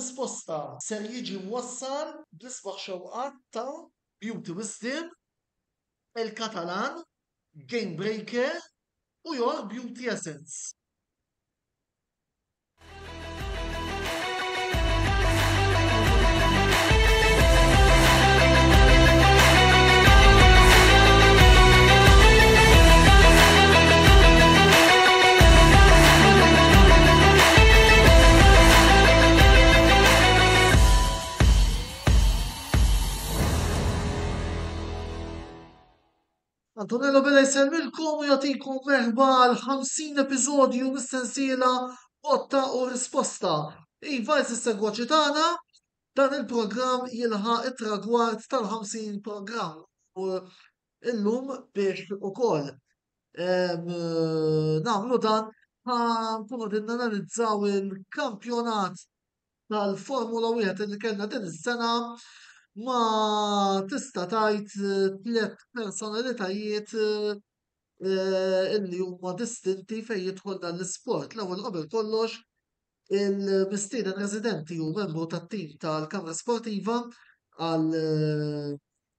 risposta ser jiġi mwassal bl-isbaħ xewqat ta' Beauty Wisdom, il-Katalan, Game Breaker u Your Beauty Essence. Antonello Bella jselmilkom u jagħtikom merħba għal 50 episodju mis-sensiela Botta u Risposta. Iva js-segwaċi tagħna dan il-programm jilħaq it-tragward tal-50 programm. U illum biex ukoll nagħmlu dan nkunu qed nanalizzaw il-kampjonat tal-Formula 1 li kellna din is-sena ma tista' tgħid tliet personalitajiet illi huma distinti fejn jidħol dan l-isport. L-ewwel qabel kollox il-mistieden residenti u membru tat-tim tal-Kamra Sportiva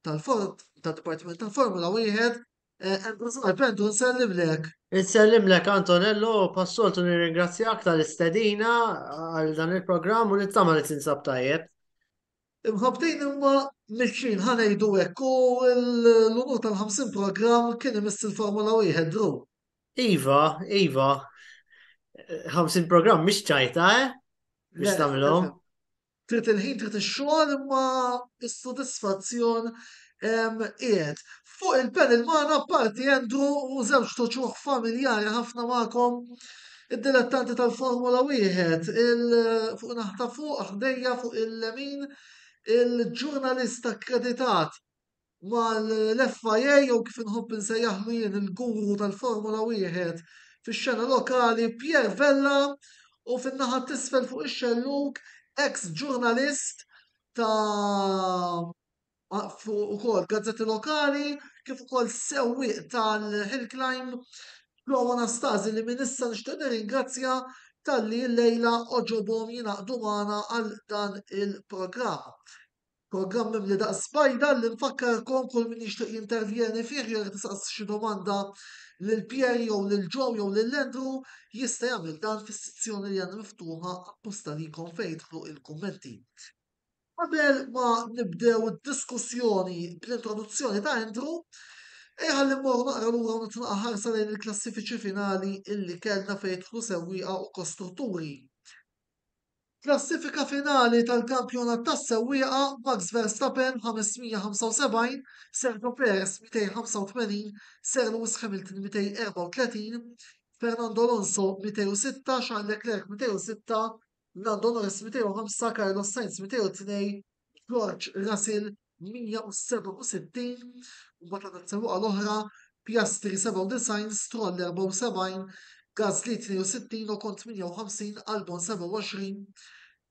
tad-Dipartiment tal-Formula 1 Andrew nsellimlek. Insellimlek Antonello, passoltu nirringrazzjak tal-istedina għal dan il-programm u nittama li tinsab tajjeb. Imħabdejn imma mixin ħanejdu hekk u l-unur tal-50 programm kien imiss il-Formula 1 dru. Iva, 50 programm mhix ċajta, biex tagħmilhom. Trid il-ħin trid ix-xogħol imma is-sodisfazzjon qiegħed. Fuq il-panel magħna apparti Andrew u żewġ toċuħ familjari ħafna magħkom id-dilettanti tal-Formula 1 fuq naħta fuq ħdejja fuq il-lemin il-ġurnalista akkreditat mal-FIA u kif inħobb insejjaħlu jien il-guru tal-Formula 1 fix-xena lokali Pier Vella u fin-naħa t'isfel fuq ix-xelluk ex-ġurnalist ta' fuq ukoll gazzetti lokali kif ukoll sewwieq tal-Hill Climb Flo Anastasi li minn issa nixtieq nirringrazzja tal-li l-lejla oġobhom jingħaqdu magħna għal dan il-programm. Programm mimli daqs spajda li nfakkarkom kull min jixtieq jintervjeni fih jekk tisqas xi domanda lil Pierre jew lil Joe jew lil Andrew jista' jagħmel dan fis-sezzjoni li għandna miftuħa apposta likom fejn jidħlu il-kummenti. Qabel ma nibdew id-diskussjoni bl-introduzzjoni ta' Andrew, ħalli mmorru naqra lura u nitnaqa' ħarsa lejn il-klassifiċi finali illi kellna fejn jidħlu sewwieqa u kostrutturi. Klassifika finali tal-kampjonat tas-sewwieqa Max Verstappen 575, Sergio Perez 285, Sir Lewis Hamilton 234, Fernando Alonso 206, Charles Leclerc 206, Lando Norris 205, Carlos Sainz 202, George Russell 167, u mbagħad għandna l-oħra Piastri 97, Stroll 74, Gasly 62, Ocon 58, Albon 27,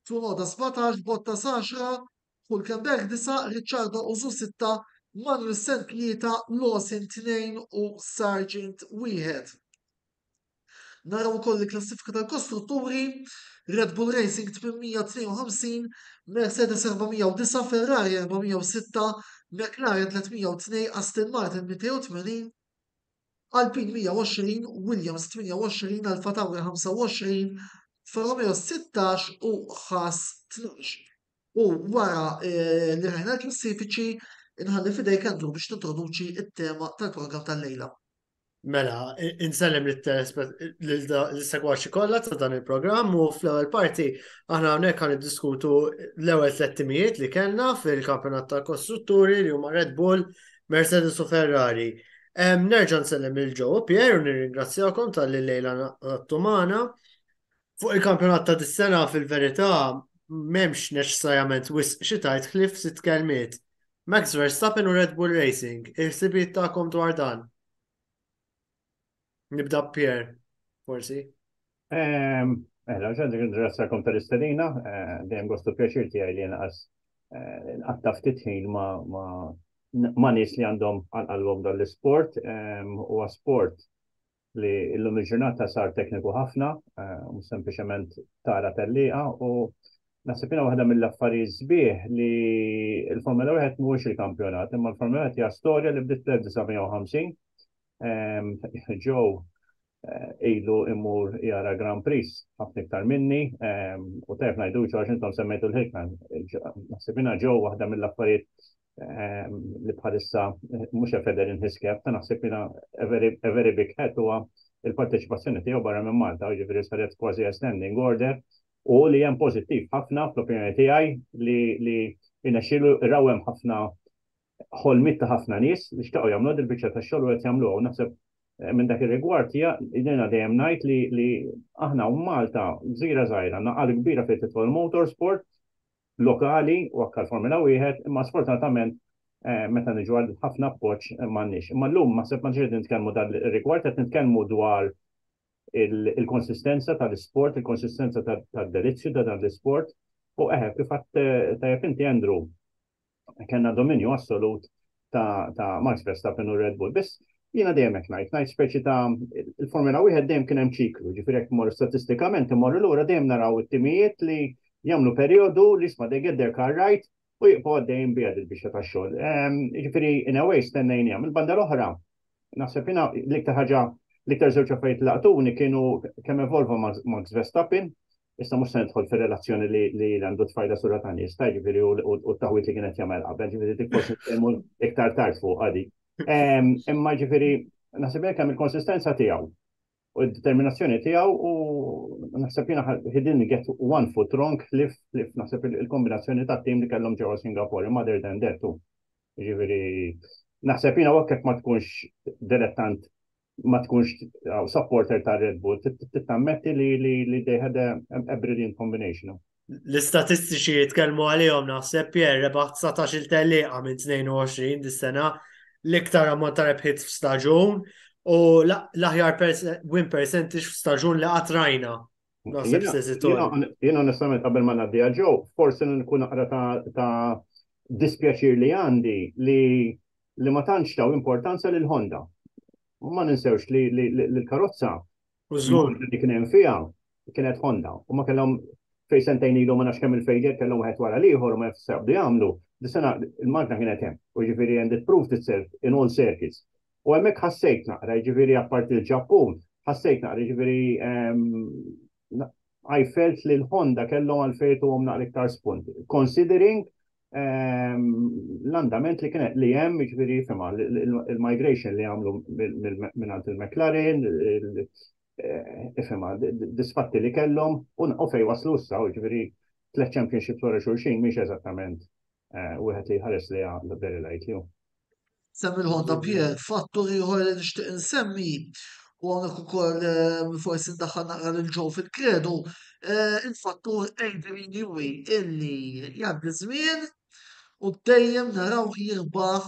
Tsunoda 17, Bottas 10, Hülkenberg 9, Ricciardo Uzu 6, Magnussen 3, Lawson 2 u Sargent 1. Naraw ukoll il-klassifika tal-kostrutturi, Red Bull Racing 852, Mercedes 409, Ferrari 406, McLaren 302, Aston Martin 280, Alpine 120, Williams 28, Alfa Tauri 25, Alfa Romeo 16 u Haas 12. U wara li rajna l-klassifiċi inħalli fidejk Andrew biex tintroduċi it-tema tal-programm tal-lejla. Mela, insellem l-segwaċi kollha ta' dan il-programm u fl-ewwel parti aħna hawnhekk ħan niddiskutu l-ewwel tliet timijiet li kellna fil-kampjonat tal-kostrutturi li huma Red Bull, Mercedes u Ferrari. Nerġa' nsellem il-Joe Pierre u nirringrazzjakom tal-li lejla naqgħodtu magħna. Fuq il-kampjonat ta' dis-sena fil-verità m'hemmx neċessarjament wisq xi tajt ħlief sitt kelmiet. Max Verstappen u Red Bull Racing, il-ħsibiet tagħkom dwar dan? Nibda Pierre, forsi. Ġan ringrazzjakom tal-istedina, dejjem gostu pjaċir tiegħi li naqas nqatta ftit ħin ma' nies li għandhom għal-qalbhom dal-isport u sport li llum il-ġurnata sar tekniku ħafna, mhux sempliċement tara tellieqa u Naħseb jiena waħda mill-affarijiet sbieħ li l-Formula 1 mhuwiex il-kampjonat, imma l-Formula 1 hija storja li bdiet fl-1950. Ġew ilu imur jara Grand Prix ħafna iktar minni u tef ngħidu għax intom semmejtu l-Hickman. Naħseb jiena ġew waħda mill-affarijiet li bħalissa mhux Federin Hiskep, ta' naħseb jiena a very big head huwa il-parteċipazzjoni tiegħu barra minn Malta, jiġifieri saret kważi a standing order u li hemm pożittiv ħafna fl-opinjoni tiegħi li inaxilu rawhem ħafna ħolmit ta' ħafna nies li xtaqgħu jagħmlu il-biċċa tax-xogħol u qed jagħmluha. Naħseb minn dak ir-rigward jiena dejjem ngħid li aħna u Malta żgħira żgħira naqal kbira fejn titħol motorsport lokali u akka l-Formula 1, imma sfortunatament meta niġu għal ħafna appoġġ m'għandniex. Imma llum ma sepp ma ġiet nitkellmu dal-rigward qed nitkellmu dwar il-konsistenza tal-isport, il-konsistenza tad-delizzju ta' dan l-isport u kif tajjeb inti Andrew kellna dominju assolut ta' Max Verstappen u Red Bull. Biss jiena dejjem hekk ngħid speċi ta' il-Formula 1 dejjem kien hemm ċiklu, ġifieri jekk immorru statistikament immorru lura dejjem naraw it-timijiet li jagħmlu perjodu li isma' they get their car right u jibqgħu għaddejjin biha il-bixxa tax-xogħol. Ġifieri in a way stennejn jagħmel banda l-oħra. Naħseb jiena l-iktar ħaġa l-iktar żewġ affarijiet laqtuni kienu kemm evolva Max Verstappen, issa mhux se nidħol fir-relazzjoni li għandu tfajla sura ta' nies, ġifieri u t-taħwit li kienet jagħmel qabel, ġifieri dik forsi nitkellmu iktar tard fuq għadi. Imma ġifieri naħseb hekk hemm il-konsistenza tiegħu u d-determinazzjoni tiegħu u naħseb jiena he didn't get one foot wrong lif naħseb il-kombinazzjoni ta' tim li kellhom ġewwa Singapore, mother than that too. Ġifieri naħseb jiena hekk ma tkunx dilettant ma tkunx supporter ta' Red Bull, tittammetti li they had a brilliant combination. L-istatistiċi jitkellmu għalihom naħseb Pierre rebaħ 19 telliqa minn 22 dis-sena l-iktar ammont ta' rebħiet f'staġun u l-aħjar win percentage f'staġun li qatt rajna. Naħseb seżitor. Jiena onestament qabel ma ngħaddiha ġew, forsi nkun naqra ta' dispjaċir li għandi li ma tantx taw importanza lil Honda. U ma ninsewx li l-karozza li kien hemm fiha kienet Honda u ma kellhom fejn sentejn ilhom ma nafx kemm il-fejjer kellhom wieħed wara l-ieħor u ma jafsabdu jagħmlu. Dis-sena il-magna kienet hemm u ġifieri and it proved itself in all circuits. U hemmhekk ħassejt naqra ġifieri apparti l-Ġappun, ħassejt naqra ġifieri I felt li l-Honda kellhom għalfejn tuhom naqra iktar spunt. Considering l-andament li kienet li hemm ġifieri fema il-migration li għamlu minn il-McLaren, fema disfatti li kellhom u fejn waslu issa ġifieri 3 championships wara xulxin mhix eżattament wieħed li ħares li għamlu very like you. Semmi l-Honda Pierre, fattur ieħor li nixtieq insemmi u hawnhekk ukoll forsi ndaħħal naqra lil ġew fil-kredu, il-fattur Adrian Newey illi jgħaddi żmien u dejjem naraw jirbaħ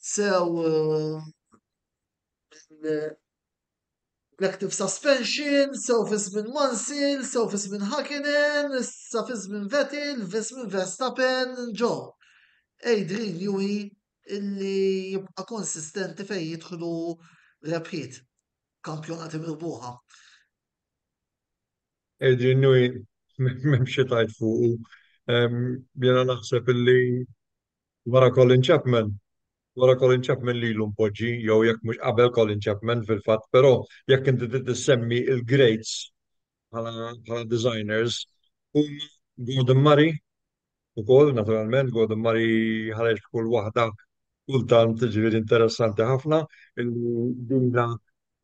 sew l-active suspension, sew fis minn Mansell, sew fis minn Hakkinen, issa fis minn Vettel, fis minn Verstappen, ġew. Adrian Newey illi jibqa' konsistenti fejn jidħlu rebħiet kampjonati mirbuħa. Adrian Newey m'hemmx tajt fuqu. Jiena naħseb illi wara Colin Chapman li l-umpoġġi, jew jekk mhux qabel Colin Chapman fil-fatt, però jekk inti tissemmi il-greats bħala designers huma Gordon Murray ukoll naturalment Gordon Murray ħareġ kull waħda kultant ġifieri interessanti ħafna. Dinna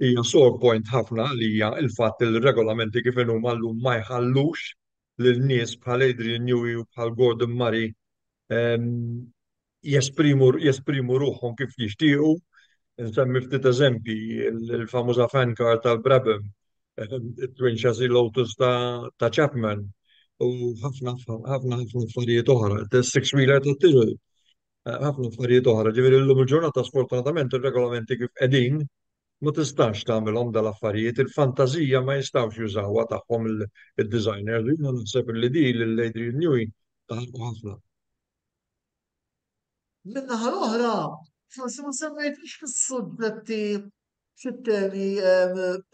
hija sore point ħafna għalija il-fatt il-regolamenti kif huma llum ma jħallux lil nies bħal Adrian Newey u bħal Gordon Murray jesprimu ruħhom kif jixtiequ. Nsemmi ftit eżempji il-famuża fan car tal-Brabham, it-twin chassis Lotus ta' Chapman u ħafna affarijiet oħra, il-six-wheeler ta' Tyrrell, ħafna affarijiet oħra. Ġifieri llum il-ġurnata sfortunatament ir-regolamenti kif qegħdin ma tistax tagħmilhom dal-affarijiet, il-fantażija ma jistgħux jużawha tagħhom il-designers. Jiena naħseb li di lil Adrian Newey taħarqu ħafna. Min-naħa l-oħra, forsi ma semmejtix fis-suġġetti fit-temi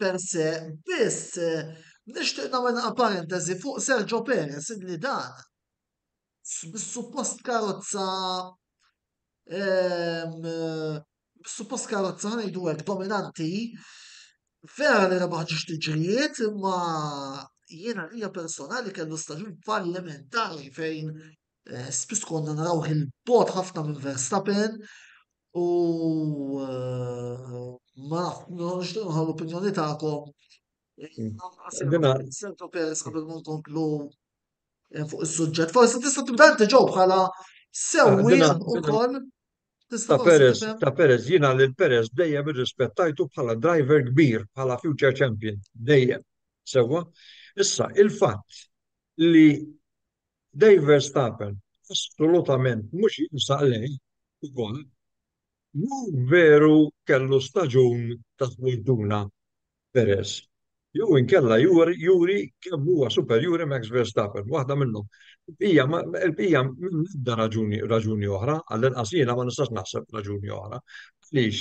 per se, biss Nixtieq nagħmel parentesi fuq Sergio Perez li dan bis-suppost karozza bis-suppost karozza ngħidu hekk dominanti vera li rebaħ ġiex tiġrijiet imma jiena hija personali kellu staġun fallimentari fejn spiss konna naraw il-bot ħafna minn Verstappen u ma nafx l-opinjoni tagħkom. Sergio Perez qabel ma nkomplu fuq is-suġġett. Forsi tista' tibda inti ġew bħala sewwi ukoll. Ta' Perez, jiena lil Perez dejjem irrispettajtu bħala driver kbir, bħala future champion, dejjem. Sewwa, issa il-fatt li Dave Verstappen assolutament mhux jinsaq lej ukoll mhu veru kellu staġun ta' fortuna Perez. Jew inkella juri kemm huwa superjuri Max Verstappen, waħda minnhom. Il-bqija m'ibda raġuni oħra, għall-inqas jiena ma nistax naħseb raġuni oħra. Għaliex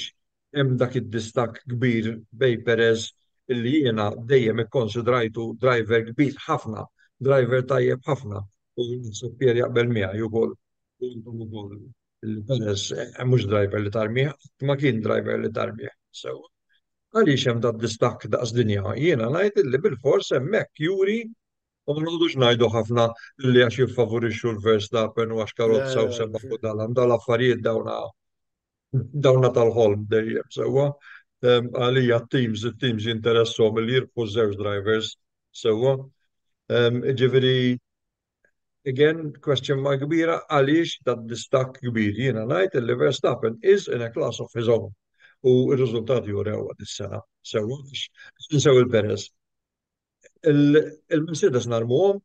hemm dak id-distak kbir bej Perez illi jiena dejjem ikkonsidrajtu driver kbir ħafna, driver tajjeb ħafna, u naħseb Pier jaqbel miegħi ukoll. Il-Perez mhux driver li tarbih, ma kien driver li tarbih. Għaliex hemm dat distakk daqs dinja, jiena ngħid li bil-fors hemmhekk juri u ma nħodux ngħidu ħafna li għax jiffavorixxu l-Verstappen u għax karozza u seba' fuq dal-affarijiet dawna tal-ħolm dejjem sewwa. Għalija it-teams jinteressom li jirbħu żewġ drivers sewwa. Ġifieri again, question mark kbira għaliex dat distakk kbir. Jiena ngħid li Verstappen is in a class of his own. U r-riżultati jurew dis-sena. Sewwa nsew il-Perez. Il-Mercedes narmuhom,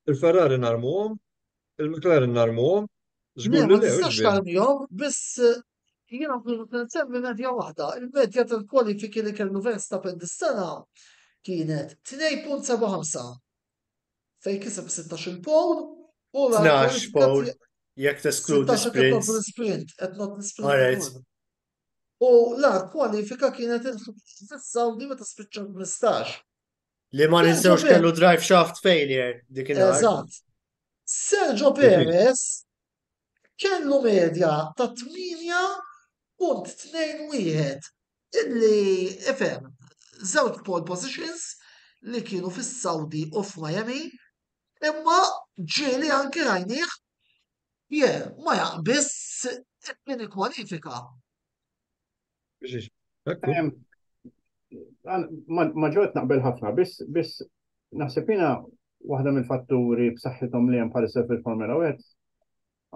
il-Ferrari narmuhom, il-McLaren narmuhom. Żgur li tistax tarmihom, biss jiena nsemmi medja waħda. Il-medja tal-kwalifiki li kellu Verstappen dis-sena kienet 2.75 fejn kiseb 16 pole u 12 pole jekk teskludi sprint. U la kwalifika kienet il-Saudi meta spiċċa 15. Li ma ninsewx kellu drive shaft failure dik Eżatt. Sergio Perez kellu medja ta' 8.21 illi ifhem żewġ pole positions li kienu fis-Saudi u f'Miami imma ġieli anke rajnieh ma jaqbiss it-tieni kwalifika. Ma ġewet naqbel ħafna, biss naħseb jiena waħda mill-fatturi b'saħħithom li hemm bħalissa fil-Formula 1.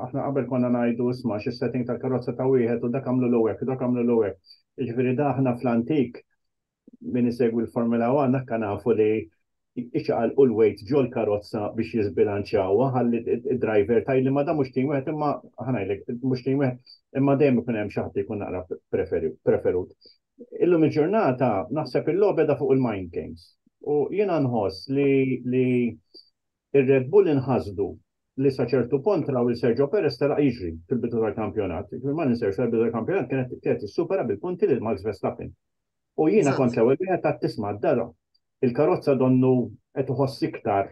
Aħna qabel konna ngħidu isma' x'is-setting tal-karozza ta' wieħed u dak għamlu l-ewwek, dak għamlu l-ewwek. Jiġifieri aħna fl-antik min isegwi l-Formula 1 dak nafu li iċaqal u l-weight ġol karozza biex jizbilanċawha ħalli id-driver tajli ma da mhux tim wieħed imma ħanajlek mhux tim wieħed imma dejjem ikun hemm xi ħadd ikun naqra preferut. Illum il-ġurnata naħseb il-logħba beda fuq il-mind games. U jiena nħoss li ir-Red Bull inħasdu li sa ċertu punt raw il-Sergio Perez tara jiġri fil-bidu tal-kampjonat. Ma ninsewx fil-bidu tal-kampjonat kienet issupera bil-punti lil Max Verstappen. U jiena kont l-ewwel wieħed qed tisma' d-dara. Il-karozza donnu qed iħoss iktar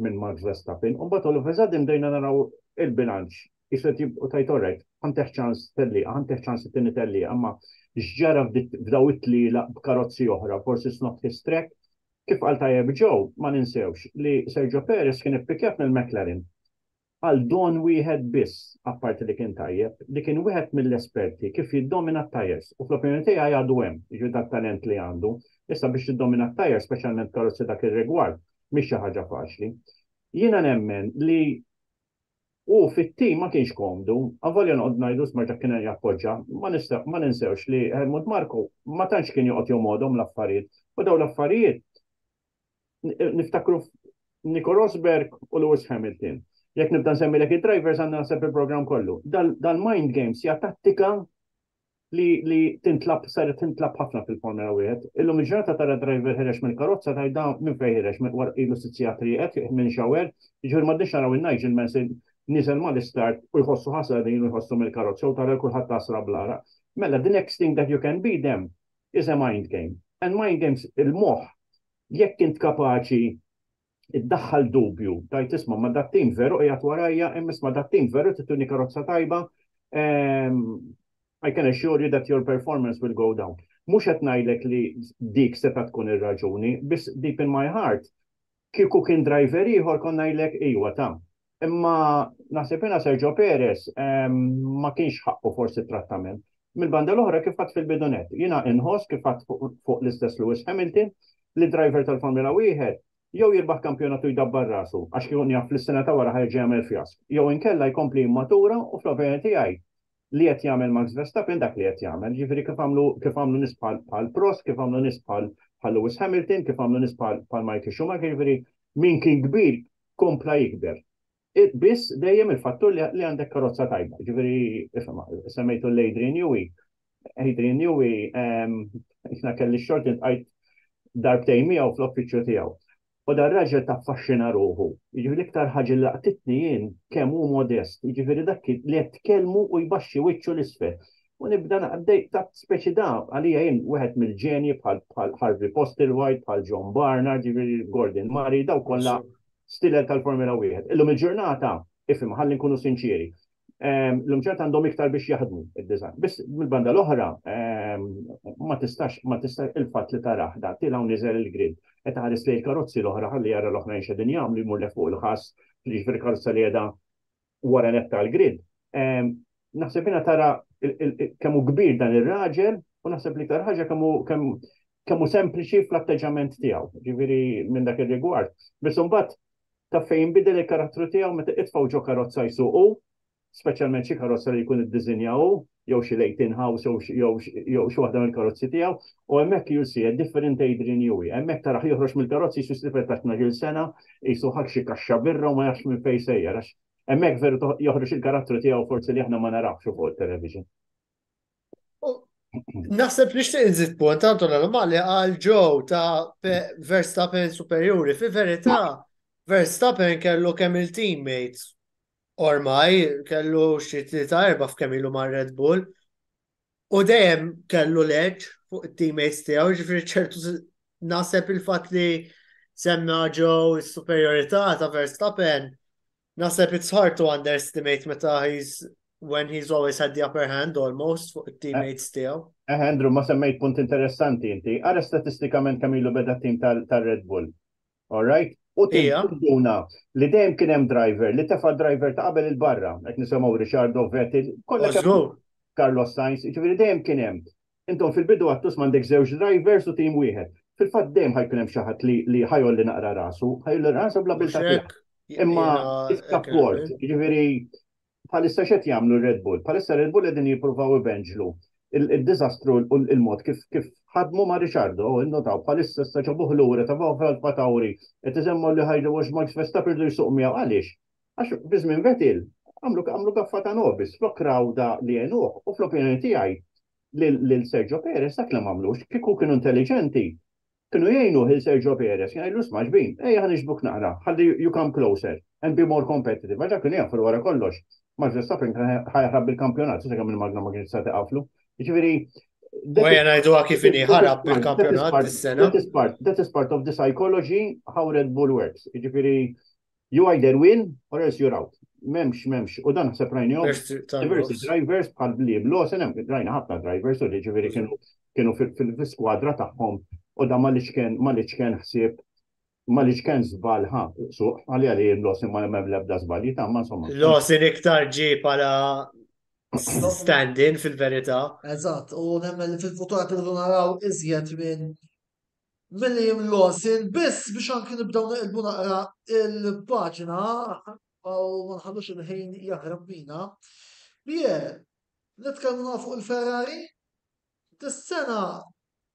minn Max Verstappen. U mbagħad l-feżad imdejna naraw il-bilanċ. Ixlet u tajt orrejt, għanteħ ċans telli, għanteħ ċans t-tini telli, għamma xġara f'daw it-tli b'karozzi oħra, forsi snot his track, kif għal tajjeb ġew, ma ninsewx li Sergio Perez kien ippikjat mill-McLaren. Għal don wieħed biss, apparti li kien tajjeb, li kien wieħed mill-esperti kif jiddomina t-tajers. U fl-opinjoni tiegħi għadu hemm, jiġu dak talent li għandu, issa biex tiddomina t-tajers, speċjalment karozzi dak ir-rigward, mhix xi ħaġa faċli. Jiena nemmen li u fit-tim ma kienx komdu, għavolja noqgħod ngħidu smarta kien jappoġġa, ma ninsewx li Helmut Marko ma tantx kien joqgħod jomodhom l-affarijiet. U dawn l-affarijiet niftakru Nico Rosberg u Lewis Hamilton. Jekk nibda nsemmilek id-drivers għandna naħseb il-programm kollu. Dal-mind games hija tattika li saret tintlab ħafna fil-Formula 1. Illum il-ġurnata tara driver ħirex mill-karozza tajda minn fejn ħirex minn ilu sizzjatri minn xawer, jiġifier m'għaddix naraw in-Nigel Mansell nizel ma l-istart u jħossu ħasradin u jħossu mill-karozza u tara kulħadd tasra blara. Mela, the next thing that you can be them is a mind game. And mind games, il-moħ Jekk int kapaċi iddaħħal dubju, tajt isma' ma dat-tim veru qiegħed warajja, imma isma' dat-tim veru tituni karozza tajba, I can assure you that your performance will go down. Mhux qed ngħidlek li dik seta' tkun ir-raġuni, biss deep in my heart kieku kien driver ieħor kon ngħidlek iwa ta'. Imma naħseb jiena Sergio Perez ma kienx ħaqqu forsi trattament. Mill-banda l-oħra kif qatt fil-bidunet. Jiena inħoss kif qatt fuq l-istess Lewis Hamilton li driver tal-Formula 1 jew jirbaħ kampjonatu jdabbar rasu għax kien jaf fl-sena ta' wara ħarġ jagħmel fjask. Jew inkella jkompli immatura u fl-opinjoni tiegħi li qed jagħmel Max Verstappen dak li qed jagħmel. Ġifieri kif għamlu nies bħal Prost, kif għamlu nies bħal Lewis Hamilton, kif għamlu nies bħal Michael Schumacher, ġifieri min kien kbir kompla jikber. Biss dejjem il-fattur li għandek karozza tajba. Ġifieri semmejtu l-Adrian Newey. Adrian Newey jisna kelli xort intqajt darbtejn miegħu fl-uffiċċju tiegħu. U dar raġel taffaxxina ruħu. Jiġifieri iktar ħaġa li laqtitni jien kemm hu modest. Jiġifieri dak li qed tkellmu u jbaxxi wiċċu l-isfel. U nibda naqdej ta' speċi da għalija jien wieħed mill-ġenji bħal Harvey Postlewhite, bħal John Barnard, jiġifieri Gordon Murray, daw kollha stiller tal-Formula 1. Illum il-ġurnata, ifhim ħalli nkunu sinċeri. L-lum ċert għandhom iktar biex jaħdmu id-design. Biss mill-banda l-oħra ma tistax il-fatt li taraħ da tilgħu niżel il-grid. Qed ħares lejn karozzi l-oħra ħalli jara l-oħrajn x'edin jagħmlu jmur lef fuq il-ħass li jiġifieri karozza li qiegħda wara netta l-grid. Naħseb jiena tara kemm hu kbir dan ir-raġel u naħseb li iktar ħaġa kemm hu sempliċi fl-atteġġament tiegħu. Ġifieri minn dak ir-rigward. Biss imbagħad ta' fejn bidel il-karattru tiegħu meta itfgħu ġo karozza jsuqu, speċjalment xi karozza li jkun iddiżinjaw, jew xi lejtin house jew xi waħda mill-karozzi tiegħu, u hemmhekk you see a different Adrian Newey. Hemmhekk taraħ joħroġ mill-karozzi jisu sliper ta' 12 sena, jisu ħak xi kaxxa birra u ma jafx minn fejn sejjer. Hemmhekk veru joħroġ il-karattru tiegħu forsi li aħna ma narawx fuq il-television. Naħseb nixtieq inżid punt tantu l-normali għal Joe ta' Verstappen superjuri. Fi verità Verstappen kellu kemm il-teammates ormai kellu xi 3-4 f'kemm ilu ma' Red Bull u dejjem kellu leġ fuq it-teammates tiegħu, ġifieri ċertu naħseb il-fatt li semma Joe is-superjorità ta' Verstappen, naħseb it's hard to underestimate meta when he's always had the upper hand almost fuq it-teammates tiegħu. Andrew, ma semmejt punt interessanti inti. Ara statistikament kemm ilu beda tim tal-Red Bull. All right? U tinduna li dejjem kien hemm driver, li tefa' driver ta' qabel il-barra, qed nisemgħu Ricciardo Vettel, Carlos Sainz, ġifieri dejjem kien hemm. Intom fil-bidu għattus m'għandek żewġ drivers u tim wieħed. Fil-fatt dejjem ħajkun hemm xi ħadd li ħajolli naqra rasu, ħajolli rasu bla bil-ta' imma is-kapport, ġifieri bħalissa x'qed jagħmlu Red Bull. Bħalissa Red Bull qegħdin jippruvaw ibenġlu il-diżastru u il-mod kif ħadmu ma' Ricciardo, innotaw bħalissa staġabuh lura ta' Alfa Tauri, qed iżemmu li ħajdu għax Max Verstappen li jsuq miegħu għaliex. Għax biżmien Vettel għamlu gaffa ta' nobis fl-okrawda li għenuh u fl-opinjoni tiegħi lil Sergio Perez dak li m'għamlux kieku kienu intelligenti. Kienu jgħinu il-Sergio Perez, jgħajlu smaġ bin, ħanixbuk naqra, ħalli you come closer and be more competitive. Għaxa kienu jgħafru wara kollox. Max Verstappen ħajħrab bil-kampjonat, s kemm il-magna ma kienx sa taqaflu. Ġifieri Wajja ngħidu kif inhi ħarab bil-kampjonat is-sena. That is part of the psychology how Red Bull works. Ġifieri you either win or else you're out. Memx. U dan ħseb rajnihom diversi drivers bħal blieb. Lawson hemm rajna ħafna drivers u ġifieri kienu fil-skwadra tagħhom u da malix kien ħsieb malix kien żball suq għali Lawson ma hemm l-ebda żball jitamma insomma. Lawson iktar ġie bħala stand-in fil-verità. Eżatt, u nemmel fil-futur irridu naraw iżjed minn William Lawson biss biex anki nibdew neqilbu naqra il-paġna u ma nħallux il-ħin jaħrab bina. Nitkellmu fuq il-Ferrari. Dis-sena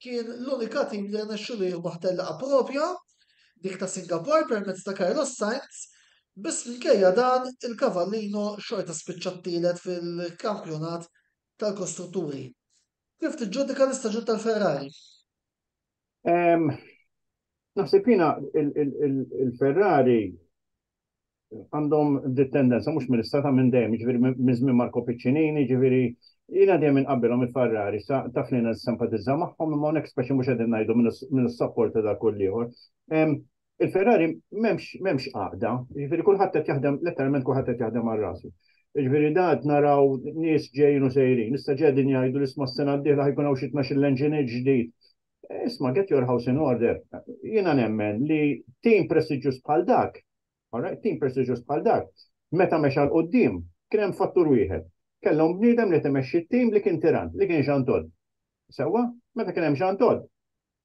kien l-unika tim li rnexxu li jirbaħ telqa propja dik ta' Singapore permezz ta' Carlos Sainz. Biss minkejja dan il-Cavallino xorta spiċċattilet fil-kampjonat tal-kostrutturi. Kif tiġġudika l-istaġun tal-Ferrari? Naħseb jiena il-Ferrari għandhom di tendenza mhux mill-istata minn dejjem, ġifieri minn Marco Piccinini, ġifieri Jina dejjem inqabbilhom il-Ferrari, taf li nisimpatizza magħhom imma hawnhekk speċi mhux qegħdin ngħidu minn is-support ta' kull ieħor. Il-Ferrari m'hemmx għaqda, jiġifieri kulħadd qed jaħdem letteralment kulħadd qed jaħdem għal rasu. Jiġifieri dat naraw nies ġejjin u sejrin, issa ġedin jgħidu li isma' s-sena d-dieħla ħajkun hawn xi 12 engineer ġdid. Isma' get your house in order. Jiena nemmen li team prestiġjuż bħal dak, team prestiġjuż bħal dak, meta mexa l-qoddim, kien hemm fattur wieħed. Kellhom bniedem li timexxi t-tim li kien tirant, li kien Jean Todt. Sewwa, meta kien hemm Jean Todt.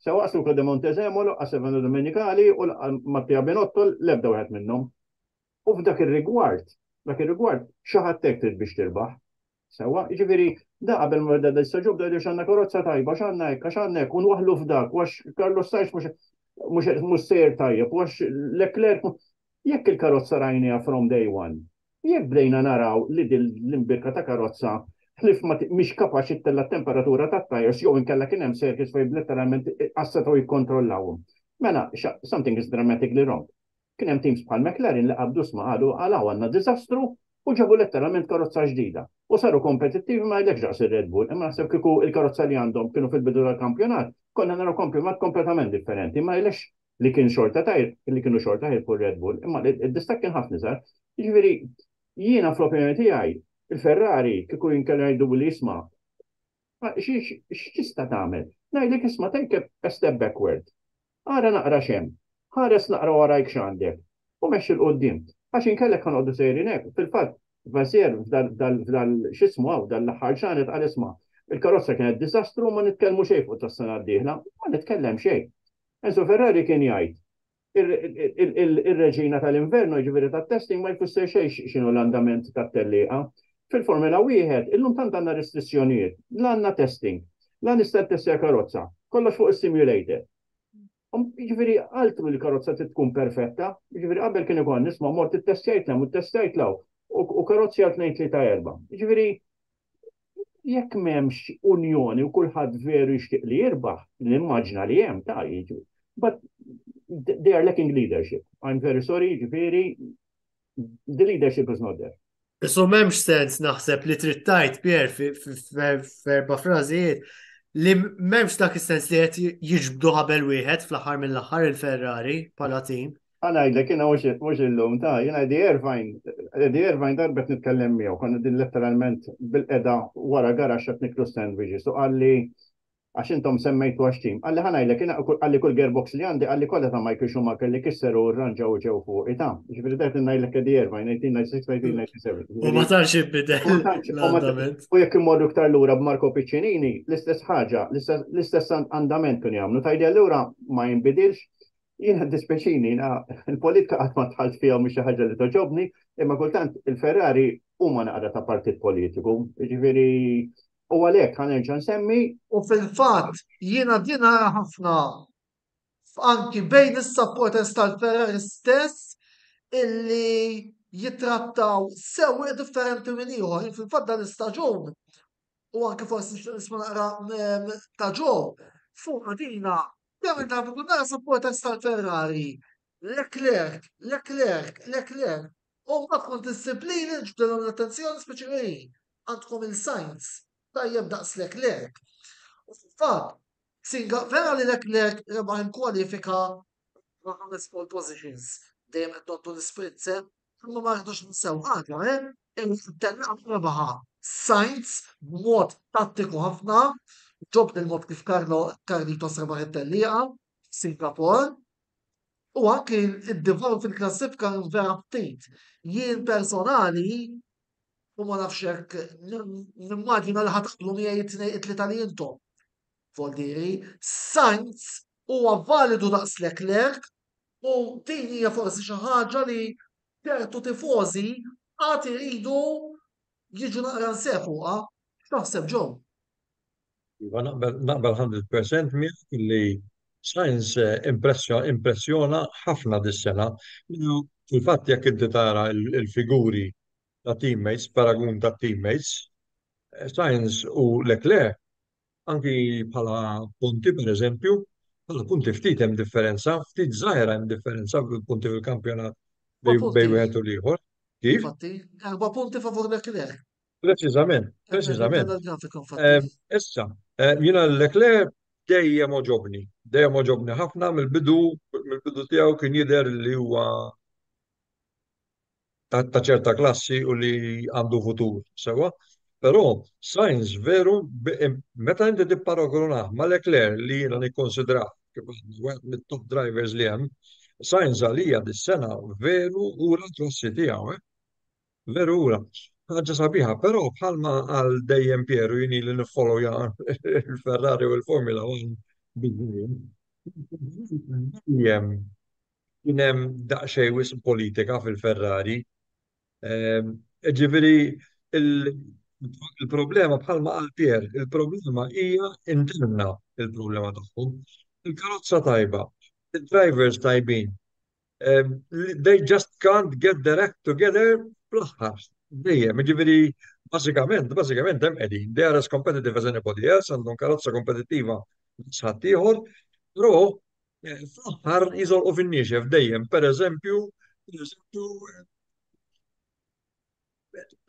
Sewwa Luca de Montezemolo, Stefano Domenicali u Mattia Benotto l-ebda wieħed minnhom. U f'dak ir-rigward, xi ħadd trid biex tirbaħ. Sewwa, jiġifieri da qabel ma beda l-istaġub da x'għandna karozza tajba, x'għandna hekk, u nwaħħlu f'dak, għax Carlos Sainz mhux sejr tajjeb, għax Leclerc jekk il-karozza rajniha from day one. Jekk bdejna naraw li l-imbirka ta' karozza ħlif mhix kapaċi tella temperatura tat-tajers jew inkella kien hemm circuits fejn letteralment assetgħu jikkontrollawhom. Mela, something is dramatically wrong. Kien hemm teams bħal McLaren li qabdu sma qalu għandna diżastru u ġabu letteralment karozza ġdida. U saru kompetittivi ma jlekx daqs ir-Red Bull, imma naħseb kieku il-karozza li għandhom kienu fil-bidu tal-kampjonat, konna naraw kampjonat kompletament differenti, ma jlekx li kienu xorta tajr fuq Red Bull, imma id-distak kien ħafna żgħar. Jiġifieri jiena fl-opinjoni tiegħi il-Ferrari kieku jinkellu jgħidu li jisma' x'tista' tagħmel? Ngħidlek isma' take a step backward. Ara naqra xemm, ħares naqra warajk x'għandek u mexxi l-qudiem. Għax inkellek ħanqogħdu sejrin hekk. Fil-fatt, Vasier x'ismu hawn dal-aħħar ġranet qal isma' il-karozza kienet diżastru ma nitkellmu xejn fuq tas-sena d-dieħla, ma nitkellem xejn. Enzo Ferrari kien jgħid il-reġina tal-inverno ġifieri tat-testing ma jfisser xejn x'inhu l-andament tat-tellieqa. Fil-Formula wieħed illum tant għandna restrizzjonijiet, l-għandna testing, l-għandna tessja karozza, kollox fuq is-simulator. Ġifieri altru li karozza tkun perfetta, ġifieri qabel kien ikun nisma' mort it-testjajt u t-testjajt law u karozzi għal 2-3-4. Ġifieri jekk m'hemmx unjoni u kulħadd veru jixtieq li jirbaħ, nimmaġna li hemm ta' jiġu. But they are lacking leadership. I'm very sorry, ġifieri the leadership is not there. So m'hemmx sens naħseb li trid tajt Pier f'erba' frażijiet li m'hemmx dak is-sens li qed jiġbdu ħabel wieħed fl-aħħar mill-aħħar il-Ferrari bħala tim. Għanajdlek jiena mhux illum ta' jiena di Irvine darbet nitkellem miegħu, konna din letteralment bil-qeda wara garax qed niklu sandwiches u qalli għax intom semmejtu għax tim. Għalli ħanajlek jiena għalli kull gearbox li għandi għalli kollha ta' Michael Schumacher li kisseru r-ranġa u ġew fuq ita. Ġifieri dak ngħidlek di Irvine 1996-1997. U ma tarx ibidel. U jekk immorru iktar lura b'Marco Piccinini, l-istess ħaġa, l-istess andament kienu jagħmlu. Tajdi allura ma jinbidilx. Jiena dispeċini, il-politika qatt ma tħalt fihom xi ħaġa li toġobni, imma kultant il-Ferrari huma naqra ta' partit politiku. Ġifieri u għalhekk ħanerġa' nsemmi. U fil-fatt jiena dina ħafna anki bejn is-supporters tal-Ferrari stess illi jitrattaw sewwi differenti minn ieħor. Fil-fatt dan istaġun u anke forsi nisma' naqra ta' ġew fuq dina. Kemm ta' nara supporters tal-Ferrari. Leclerc. U ma tkun disciplini ġbdilhom l-attenzjoni speċjali għandkom il-Sainz. Tajjeb daqs Leclerc. U fil-fatt, vera li Leclerc rebaħ il-kwalifika ma' 5 pole positions. Dejjem qed nottu l-spritze, imma ma rridux nsew ħaġa, il-tenna rebaħa. Sainz b'mod tattiku ħafna, ġob il-mod kif Carlitos rebaħ it-tellieqa, Singapore, u anke id-divaw fil-klassifika vera ftit. Jien personali, u ma nafx hekk nimmaġina li ħataqblu miegħi it-tlieta li intom. Voldiri, Sainz huwa validu daqs Leclerc u din hija forsi xi ħaġa li ċertu tifożi qatt iridu jiġu naqra nseħħuha. X'taħseb ġew? Iva naqbel 100% miegħek li Sainz impressjona ħafna dis-sena. Fil-fatt jekk inti tara il-figuri ta' teammates, paragun ta' teammates, Sainz u Leclerc, anki bħala punti per eżempju, bħala punti ftit hemm differenza, ftit żgħira hemm differenza fil-punti fil-kampjonat bejn wieħed u ieħor. Kif? Infatti, 4 punti favur Leclerc. Preċiżament, Qed neħdu preċiżament. dal-grafik infatti. Issa, jiena l-Leclerc dejjem oġobni ħafna mill-bidu tiegħu kien jidher li huwa ta' ċerta klassi u li għandu futur, sewa. Però Sainz veru, meta inti tipparagona ma' Leclerc li jiena nikkonsidra kif wieħed mit-top drivers li hemm, Sainz għalija dis-sena veru ura klassi tiegħu, veru ura. Ħaġa sabiħa, però bħalma għal dejjem Pieru jini li nifollow il-Ferrari u l-Formula 1 bidejjem. Kien hemm daqsxejn wisq politika fil-Ferrari. Ġifieri il-problema bħalma qal Pier, il-problema hija interna il-problema tagħhom. Il-karozza tajba, il-drivers tajbin. They just can't get their act together fl-aħħar. Dejjem, ġifieri bażikament hemm qegħdin. They are as competitive as anybody else, għandhom karozza kompetittiva sħadd ieħor, però fl-aħħar jiżolqu fin-niexef dejjem. Pereżempju,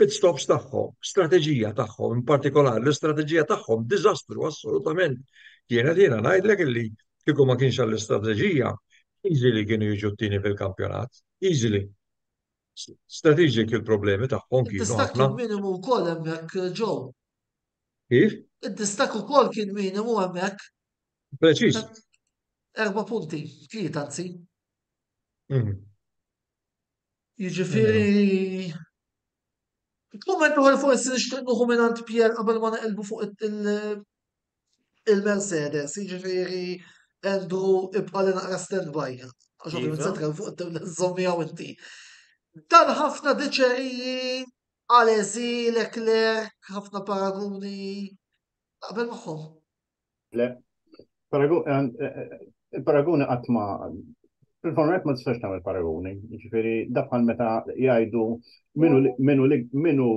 pit stops tagħhom, strateġija tagħhom, in partikolari l-istrateġija tagħhom diżastru assolutament. Jiena ngħidlek illi kieku ma kienx għall-istrateġija, easily kienu jiġu t-tieni fil-kampjonat, easily. Strategic il-problemi tagħhom kienu Id-distak ħafna. kien minimu wkoll hemmhekk ġew. Kif? Id-distak ukoll kien minimu hemmhekk. Preċiż. 4 punti, 3 anzi. Mhm. Jiġifieri. Kumment uħal forsi nixtieq nuħu mingħand Pier qabel ma naqilbu fuq il-Mercedes, jiġifieri Andrew ibqa' li naqra standby. Għax ovvjament se tkellem fuq il-żommi hawn inti. Dan ħafna diċeriji Alesi, Leclerc, ħafna paraguni. Qabel magħhom. Le, il-paraguni qatt ma fil-format ma tistax tagħmel paraguni. Jiġifieri dabħal meta jgħidu minnu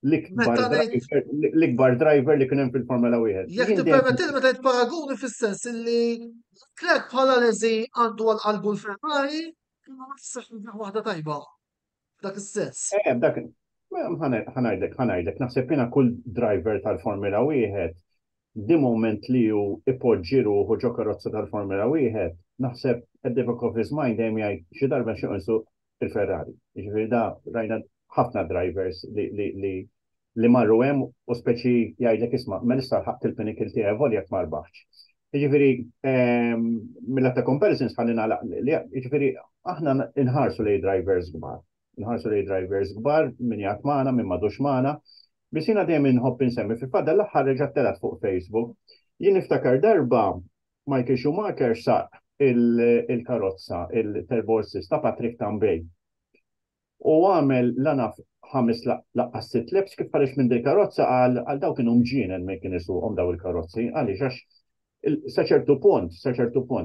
l-ikbar driver li kien hemm fil-Formula 1. Jekk tippermettilni meta jgħid paraguni fis-sens illi Leclerc bħala Alesi għandu għal qalbu l-Ferrari, imma ma tistax waħda tajba. Dak is-sens. Dak ħanajdlek, naħseb jiena kull driver tal-Formula 1 di moment li ju ipoġġi ruħu ġo karozza tal-Formula 1, naħseb at the back of his mind dejjem jgħid xi darba xieqonsu il-Ferrari. Jiġifieri da rajna ħafna drivers li marru hemm u speċi jgħidlek isma' ma nista' ħadd il-pinikil tiegħi volja ma rbaħx. Jiġifieri mill-ta' comparisons ħallina jiġifieri aħna inħarsu lej drivers kbar. Inħarsu lej drivers kbar min jgħat magħna, min m'għadux magħna. Biex jiena dejjem inħobb insemmi fil-fadda l-aħħar reġgħet telat fuq Facebook. Jien niftakar darba Michael Schumacher saq il-karozza, il-turbo assist ta' Patrick Tambay. U għamel l-anaf 5 laqqas 6 laps kif ħareġ minn dil karozza għal daw kienu mġienen ma kien isuqhom daw il-karozzi, għaliex għax sa ċertu punt,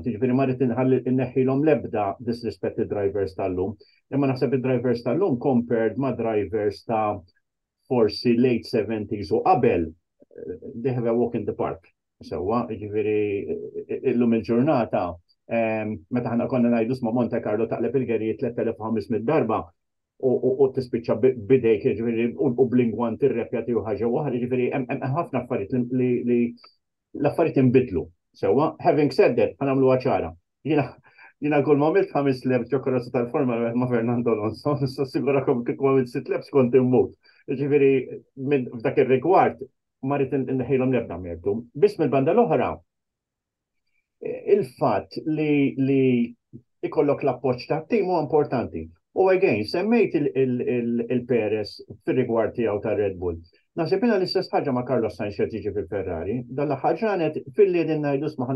jiġifieri ma rrid inneħħilhom l-ebda disrispett id-drivers tal-lum. Imma naħseb id-drivers tal-lum compared ma' drivers ta' forsi late 70s u qabel they have a walk in the park. Sewwa, jiġifieri illum il-ġurnata meta ħana konna ngħidu sma' Monte Carlo taqleb il-gerijiet 3500 darba u tispiċċa bidejk jiġifieri u blingwan tirrepja tiegħu ħaġa waħda, jiġifieri hemm ħafna affarijiet li l-affarijiet inbidlu. Sewwa, having said that, ħanamluha ċara. Jiena kull ma għamilt 5 laps ġo karozza tal-Formula ma' Fernando Alonso, nissigurakom kif għamilt 6 laps kont immut. Jiġifieri f'dak ir-rigward ma rrid inħejlhom l-ebda mertu. Biss mill-banda l-oħra, il-fatt li ikollok l-appoġġ tat-tim huwa importanti. U again, semmejt il-Perez fir-rigward tiegħu ta' Red Bull. Naħseb jiena l-istess ħaġa ma' Carlos Sainz qed jiġi fil-Ferrari. Dal-aħħar ġranet fil-li din ngħidu sma'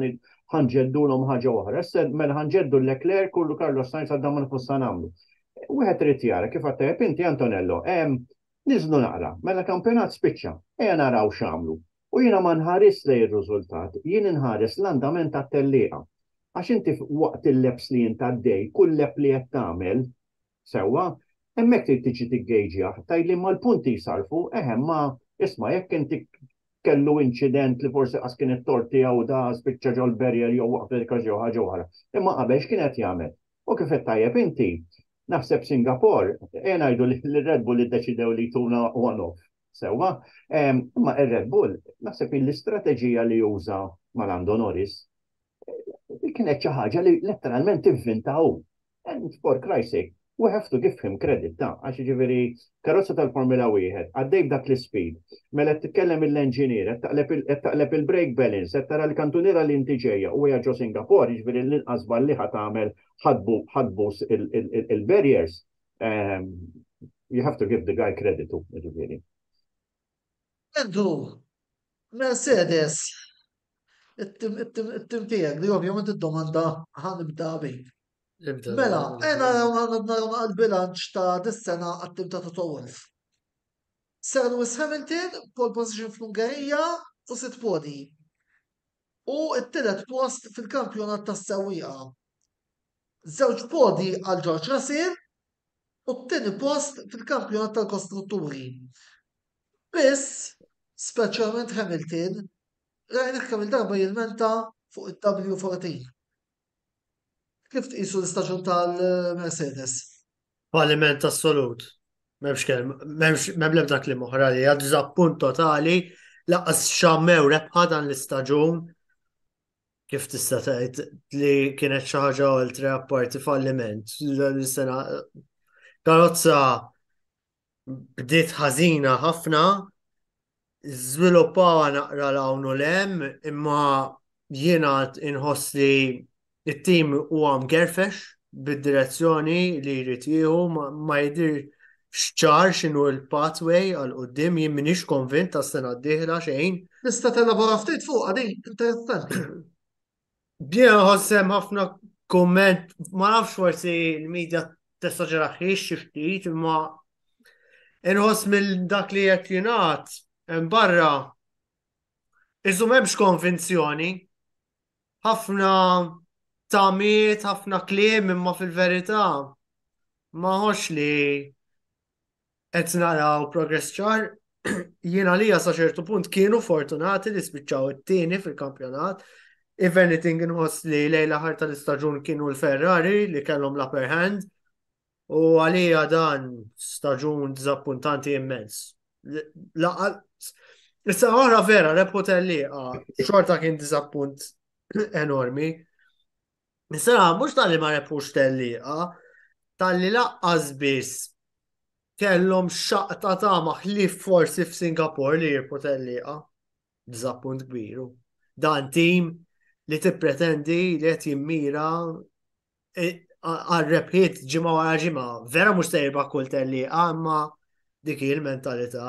ħanġeddulhom ħaġa oħra. Issa mela ħanġeddu l-Leclerc kullu Carlos Sainz għadda ma nfussa nagħmlu. Wieħed trid jara kif għattejjeb inti Antonello, niżlu naqra, mela kampjonat spiċċa, ejja naraw x'għamlu. U jiena ma nħares lejn ir-riżultat, jien inħares l-andament tat-tellieqa. Għax inti waqt il-leps li inti għaddej, kull lep li qed tagħmel sewwa, hemmhekk trid tiġi tiggejġjah, tgħidli ma l-punti jsarfu, ma isma' jekk inti kellu inċident li forsi qas kien it-tort tiegħu da spiċċa ġol barrier jew waqt il-kaġġew ħaġa oħra. Imma qabel x'kien qed jagħmel. U kif qed tajjeb inti, naħseb Singapore, ngħidu li Red Bull iddeċidew li jtuna one-off. Sewa, imma ir-Red Bull, naħseb l-istrateġija li juża mal-Lando Norris kienet xi ħaġa li letteralment inventaw. And for Christ's sake, we have to give him credit għax ġifieri karozza tal-Formula 1 għaddej b'dak l-speed, mela qed titkellem l-engineer, qed taqleb il-brake balance, qed tara l-kantuniera li inti ġejja u hija ġo Singapore, ġifieri l-inqas balliħa tagħmel ħadbus il-barriers. You have to give the guy credit too, ġifieri. Andrew, Mercedes, it-tim tiegħek li ovvjament id-domanda ħanibda bik. Mela, naraw għal-bilanċ ta' dis-sena għat-tim ta' Toto Wolff. Sir Lewis Hamilton, pole position fl-Ungerija u 6 podi. U t-tielet post fil-kampjonat tas-sewwieqa. 2 podi għal George Russell u t-tieni post fil-kampjonat tal-kostrutturi. Biss, speċjalment Hamilton, rajna kemm il-darba jilmenta fuq il-W14. Kif tqisu l-istaġun tal-Mercedes? Falliment assolut. M'hemmx l-ebda kliem oħra li għad diżappunt totali laqqas xammew rebħa dan l-istaġun. Kif tista' tgħid li kienet xi ħaġa oltre apparti falliment. L-sena karozza bdiet ħażina ħafna, żviluppawa naqra l-hawn u l-hemm, imma jiena inħoss li it-tim huwa mgerfex bid-direzzjoni li jrid jieħu ma jidir xċar x'inhu l-pathway għal qudiem jien m'iniex konvint tas-sena d-dieħla xejn. Tista' telabora ftit fuqha din, interessanti. Jien ħossem ħafna kumment, ma nafx forsi l-medja testaġeraħiex xi ftit, imma inħoss mill dak li qed jingħad hemm barra iżu m'hemmx konvinzjoni. Ħafna tamiet, ħafna kliem, imma fil-verità ma ħox li qed naraw progress ċar. Jiena li sa ċertu punt kienu fortunati li spiċċaw it-tieni fil-kampjonat. If anything inħoss li lejla ħar tal-istaġun kienu l-Ferrari li kellhom l-upper hand u għalija dan staġun diżappuntanti immens. Issa oħra vera, Repotelli xorta kien diżappunt enormi. Issa mhux tal-li ma repux telliqa, tal-li laqqas biss kellhom xaqta ta' maħlif forsi f'Singapore li jirpu telliqa. Diżappunt kbiru. Dan tim li tippretendi li qed jimmira għal-rebħiet ġimgħa wara ġimgħa. Vera mhux sejba kull telliqa, imma dik hi l-mentalità.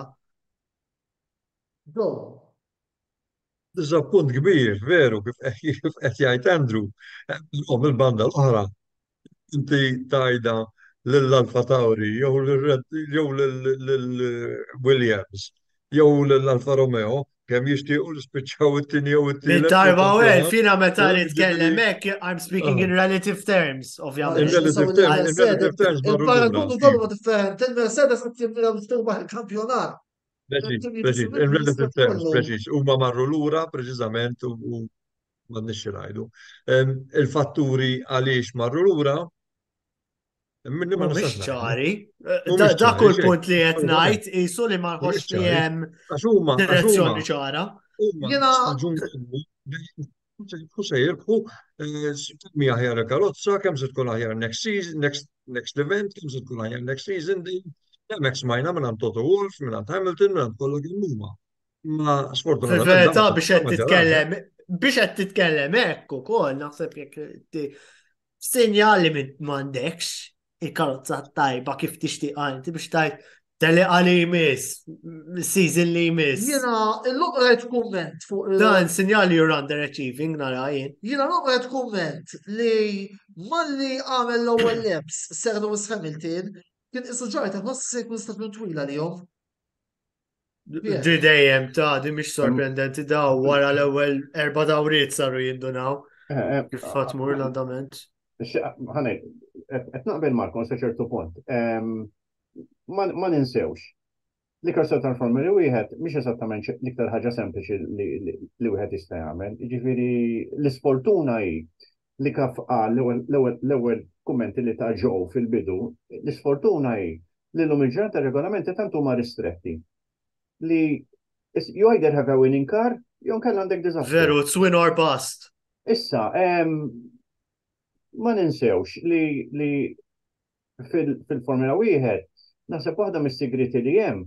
Diżappunt kbir, veru, kif qed jgħid Andrew. Il-banda l-oħra, inti tajda lill-Alfa Tauri, jew lill-Williams, jew lill-Alfa Romeo, kemm jixtiequ l-spiċċaw it-tieni jew it-tielet. Mid-darba u fina meta nitkellem hekk, I'm speaking in relative terms, ovvjament. In relative terms, il-paragun kollu differenti, il-Mercedes qed jimmira biex il-kampjonat. Preċis, in relative terms, preċis, huma marru lura preċiżament u ma nixxi ngħidu. Il-fatturi għaliex marru lura minni ma nistax ċari. Dak kull punt li qed ngħid qisu li ma nħoss li hemm direzzjoni ċara. Se jirbħu mi aħjar karozza, kemm se tkun aħjar next event, kemm se tkun aħjar next season. Mek smajna minn Toto Wolff, minn Hamilton, minn kollu kimmuma. Ma sfortunatament. Fil-verità biex qed titkellem hekk ukoll naħseb jekk sinjali minn m'għandekx il-karozza tajba kif tixtieq inti biex tajt telliqa li jmiss, season li jmiss. Jiena l-oqgħet kumment fuq dan sinjali you're underachieving nara jien. Jiena l-oqgħet kumment li malli għamel l-ewwel laps Sir Lewis Hamilton kien isu ġajta nħoss se jkun staġun twila li jom. Di dejjem di mhix sorprendenti daw wara l-ewwel 4 dawriet saru jindunaw. Kif fatt mur l-andament. Ħanej, qed naqbel Marko sa ċertu punt. Ma ninsewx. L-iktar tal-Formula wieħed mhix esattament l-iktar ħaġa sempliċi li wieħed jista' jagħmel. Jiġifieri l-isfortuna hi li kaf l-ewwel kummenti li ta' ġew fil-bidu, l-isfortuna hi li l-lum il-ġurnata regolamenti tant huma ristretti. li you either have a winning car, jew nkella għandek diżastru. Veru, it's win or bust. Issa, ma ninsewx li fil-Formula 1 naħseb waħda mis-sigriti li hemm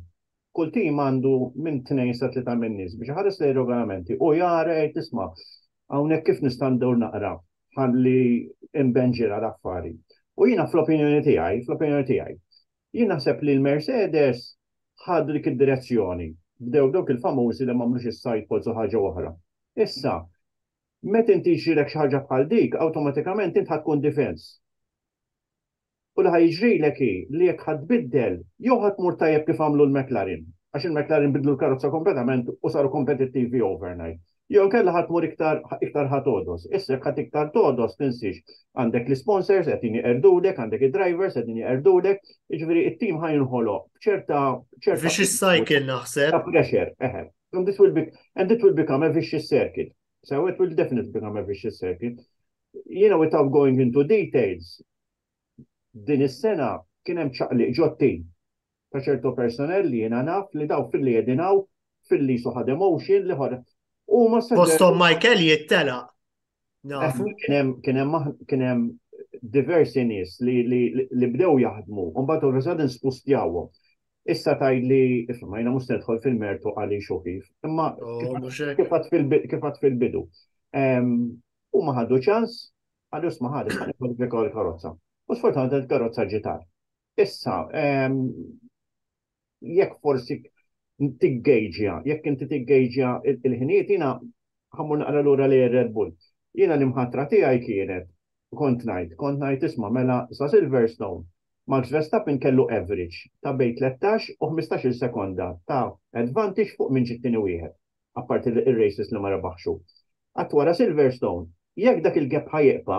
kull tim għandu minn 2 sa 3 minn nies biex ħares li regolamenti u jara tisma' hawnhekk kif nista' ndur naqra ħalli imbenġira l-affari. U jiena fl-opinjoni tiegħi, jien naħseb li l-Mercedes ħadu dik id-direzzjoni. Bdew dawk il-famużi li m'għamlux is-sidepolls u ħaġa oħra. Issa, meta inti jġrilek xi ħaġa bħal dik, awtomatikament int tkun difens. U li ħajġrilek li jekk ħadbiddel, jew ħadmur tajjeb kif għamlu l-McLaren, għax il-McLaren bidlu l-karozza kompletament u saru kompetittivi overnight. Jew kella ħadmur iktar ħatodos. Issa jekk ħadd iktar todos tinsix għandek l-sponsors qed jingħerdulek, għandek id-drivers qed jingħerdulek, jiġifieri it-tim ħajinħoloq ċerta Vicious cycle naħseb. pressure, And it will become a vicious circle. So it will definitely become a vicious circle. Without going into details, din is-sena kien hemm ċaqliq ġottin ta' ċertu personell li jiena naf li daw fil-li jedinaw fil-li suħad emotion li ħod. Boston Michael jittela. Nafu. Kien hemm diversi nies li bdew jaħdmu u mbagħad all spustjawhom. Issa tajli, ma jina must nedħol fil-mertu għali xukif, imma kifat fil-bidu. U ma ħaddu ċans, għalus ma ħaddu ċans l-karozza. U sfortunat il-karozza ġitar. Issa, jekk forsi tiggejġja, jekk inti tiggejġja il-ħiniet, jina ħammur naqra l-ura li Red Bull. Jina l-imħatra tijaj kienet, kont najt isma mela sa Silverstone. Max Verstappen kellu average ta' bej 13 u 15 sekonda ta' advantage fuq minn ġittini wieħed, apparti il-races li ma rebaħxu. Wara Silverstone, jekk dak il-gap ħajqpa,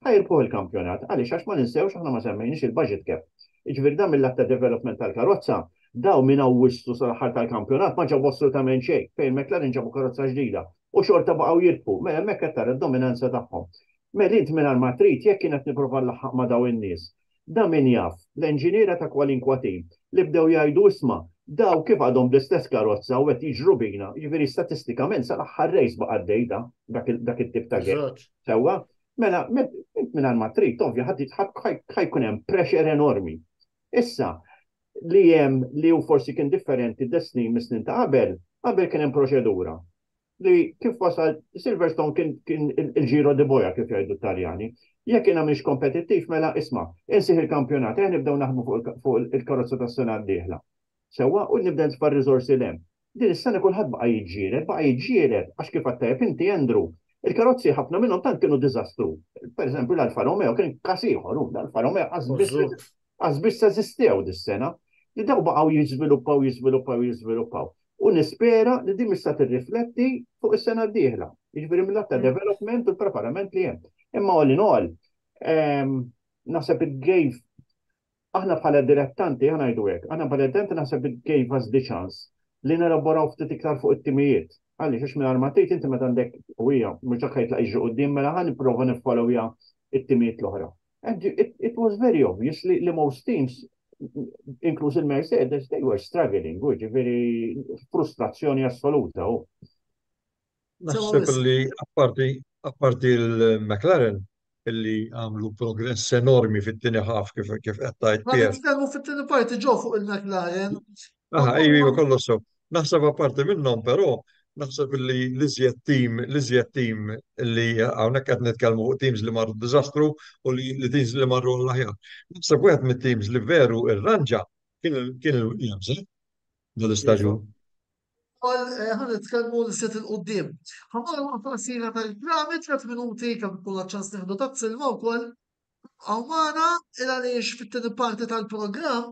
ħajrpuh il-kampjonat, għaliex għax ma ninsewx aħna ma semmejniex il-budget gap. Iġvir da mill-att ta' development tal-karozza, daw minn awwistu sal-aħħar tal-kampjonat ma ġabu assolutament xejn, fejn McLaren ġabu karozza ġdida u xorta baqgħu jirpu, mela hemmhekk qed tara d-dominanza tagħhom. Mela int minn Matrit jekk kienet nipprova nlaħħaq ma' daw in-nies. Da min jaf, l-enġiniera ta' kwalinkwa tim li bdew jgħidu isma' daw kif għadhom bl-istess karozza u qed jiġru bina, jiġifieri statistikament sal-aħħar rejs baqa' dejta dak it-tip ta' gap. Sewwa, mela minn Matrit ovvja ħajkun hemm pressure enormi. Issa li hemm li hu forsi kien differenti d-snin mis-snin ta' qabel kien hemm proċedura. Li kif wasal Silverstone kien il-ġiro di boja kif jgħidu Taljani. Jekk jiena mhix kompetittiv mela isma' insih il-kampjonat, nibdew naħdmu fuq il-karozza tas-sena d-dieħla. Sewwa u nibda nitfar riżorsi lem. Din is-sena kulħadd baqa' jiġġieled għax kif għattajb inti Andrew. Il-karozzi ħafna minnhom tant kienu diżastru. Pereżempju l-Alfa Romeo kien każ ieħor, l-Alfa Romeo qas biss eżistew dis-sena. Li daw baqgħu jiżviluppaw. U nispera li din mista tirrifletti fuq is-sena d-dieħla. Jiġifieri mill-att ta' development u l-preparament li hemm. Imma all in all, naħseb it-gave, aħna bħala dilettanti, ħanajdu hekk, aħna bħala dilettanti naħseb it-gave us the chance li nelaboraw ftit iktar fuq it-timijiet. Għaliex għax minn armatit inti meta għandek wija, mhux dak ħajtla jiġu quddiem mela ħan nipprova niffollowja it-timijiet l-oħra. And it was very obvious li most teams, inkluż il-Mercedes, they were struggling, ġifieri frustrazzjoni assoluta. Naħseb li apparti il-McLaren illi għamlu progress enormi fit-tieni ħaf kif qed tajt Ma Pier. nitkellmu fit-tieni parti ġew fuq il-McLaren. Iva kollu so. Naħseb apparti minnhom però naħseb li l-iżjed tim li hawnhekk qed nitkellmu fuq teams li marru diżastru u li teams li marru l-aħjar. Naħseb wieħed mit-teams li veru irranġa kien il-Williams dal-istaġun. Ħan nitkellmu l-set il-qoddim. Ħamar waqfa sira tal-programmi 3 minuti kemm kull ċans neħdu tazz-silma wkoll. Għawmana il-għaliex fit-tieni parti tal-programm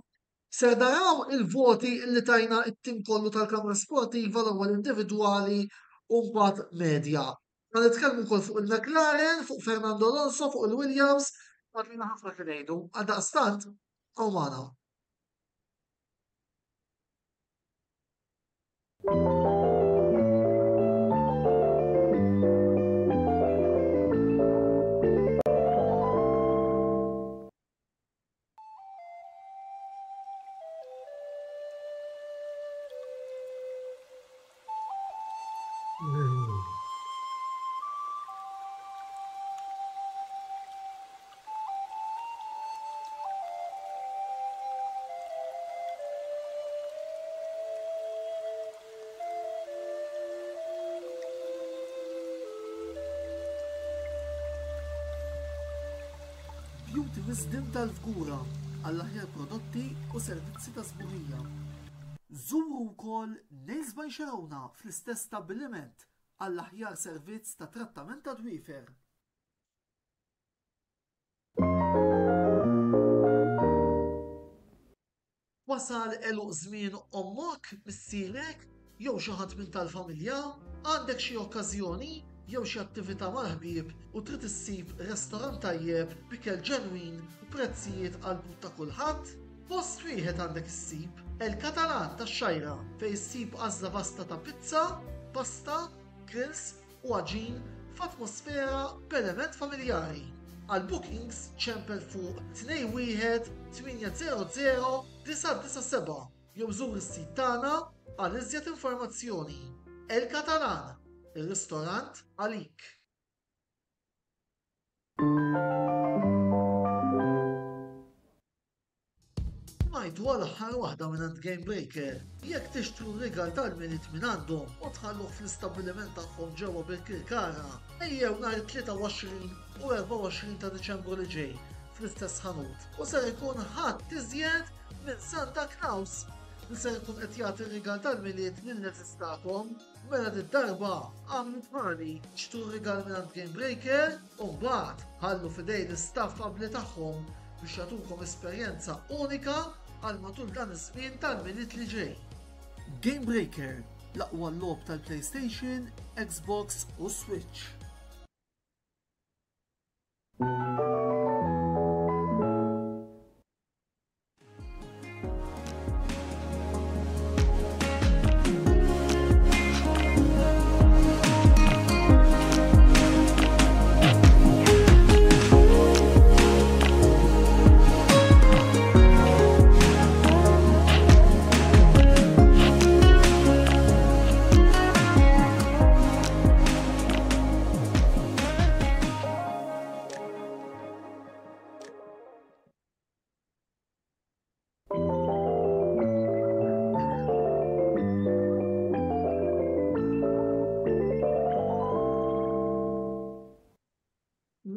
ser naraw il-voti li tajna it-tim kollu tal-Kamra Sportiva l-ewwel individwali u mbagħad medja. Ħan nitkellmu wkoll fuq il-McLaren, fuq Fernando Alonso, fuq il-Williams, għadlina ħafna kien ngħidu. Għaldaqstant, għawmana. Beauty Wisdom tal-Fgura għall-aħjar prodotti u servizzi ta' sburija. Żuru wkoll Nails by Xerawna fl-istess stabbiliment għall-aħjar servizz ta' trattament ta' dwiefer. Wasal eluq żmien ommok, missierek, jew xi ħadd minn tal-familja, għandek xi okkażjoni jew xi attività mal-ħbieb u trid issib restorant tajjeb b'ikel ġenwin u prezzijiet qalbu ta' kulħadd? Post wieħed għandek issib El-Katalan tax-Xajra fejn issib għażla vasta ta' pizza, pasta, grills u għaġin f'atmosfera b'element familjari. Għal bookings ċempel fuq 21-800 997 jew żur is-sit tagħna għal iżjed informazzjoni. El-Katalan, ir-ristorant għalik. Ngħidu għal-aħħar waħda minn Game Breaker. Jekk tixtru rigal tal-minit minn għandhom u tħalluh fl-istabbiliment tagħhom ġewwa bil-Kirkara, ejjew nhar 23 u 24 ta' Diċembru li ġej fl-istess ħanut. U ser ikun ħadd iżjed minn Santa Claus li ser ikun qed jagħti rigal tal-miliet lin-nefs tagħkom. Mela d-darba għamlu tmani ċtru rigal minn Game Breaker u mbagħad ħallu f'idejn l-istaff qabbli tagħhom biex jagħtukom esperjenza unika għal matul dan iż-żmien tal-miliet li ġej. Game Breaker, l-aqwa logħob tal-PlayStation, Xbox u Switch.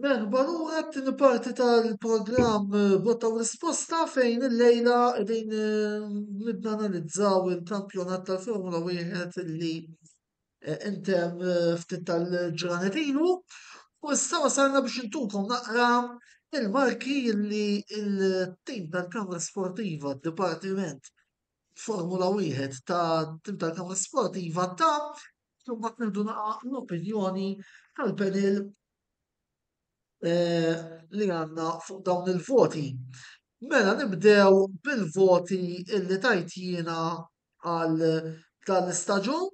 Merħba lura t-tieni parti tal-programm Botta u Risposta fejn il-lejla qegħdin nibda analizzaw il-kampjonat tal-Formula 1 li intemm ftit tal-ġranet ilu u issa wasalna biex intukom naqra il-marki li il-tim tal-Kamra Sportiva, d-Dipartiment Formula 1 ta' tim tal-Kamra Sportiva ta' mbagħad nieħdu naqra l-opinjoni tal-panel li għandna fuq dawn il-voti. Mela nibdew bil-voti illi tajt jiena għal dan l-istaġun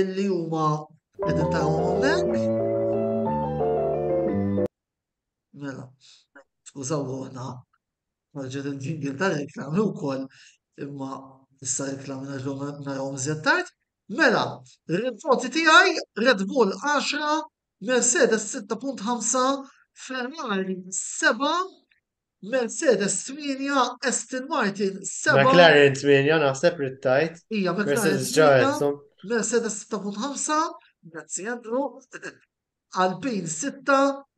illi huma qegħdin tarawhom hawnhekk. Mela, skużaw ruħna ħarġet il-jingle tal-reklami wkoll imma issa reklami narawhom iżjed tard. Mela, il-voti tiegħi Red Bull 10, Mercedes 6.5, Ferrari 7, Mercedes 8, Aston Martin 7. McLaren 8 naħseb rittajt. Hija McLaren Mercedes 8, ġaħed. Mercedes 6.5, grazzi Andrew, Alpine 6,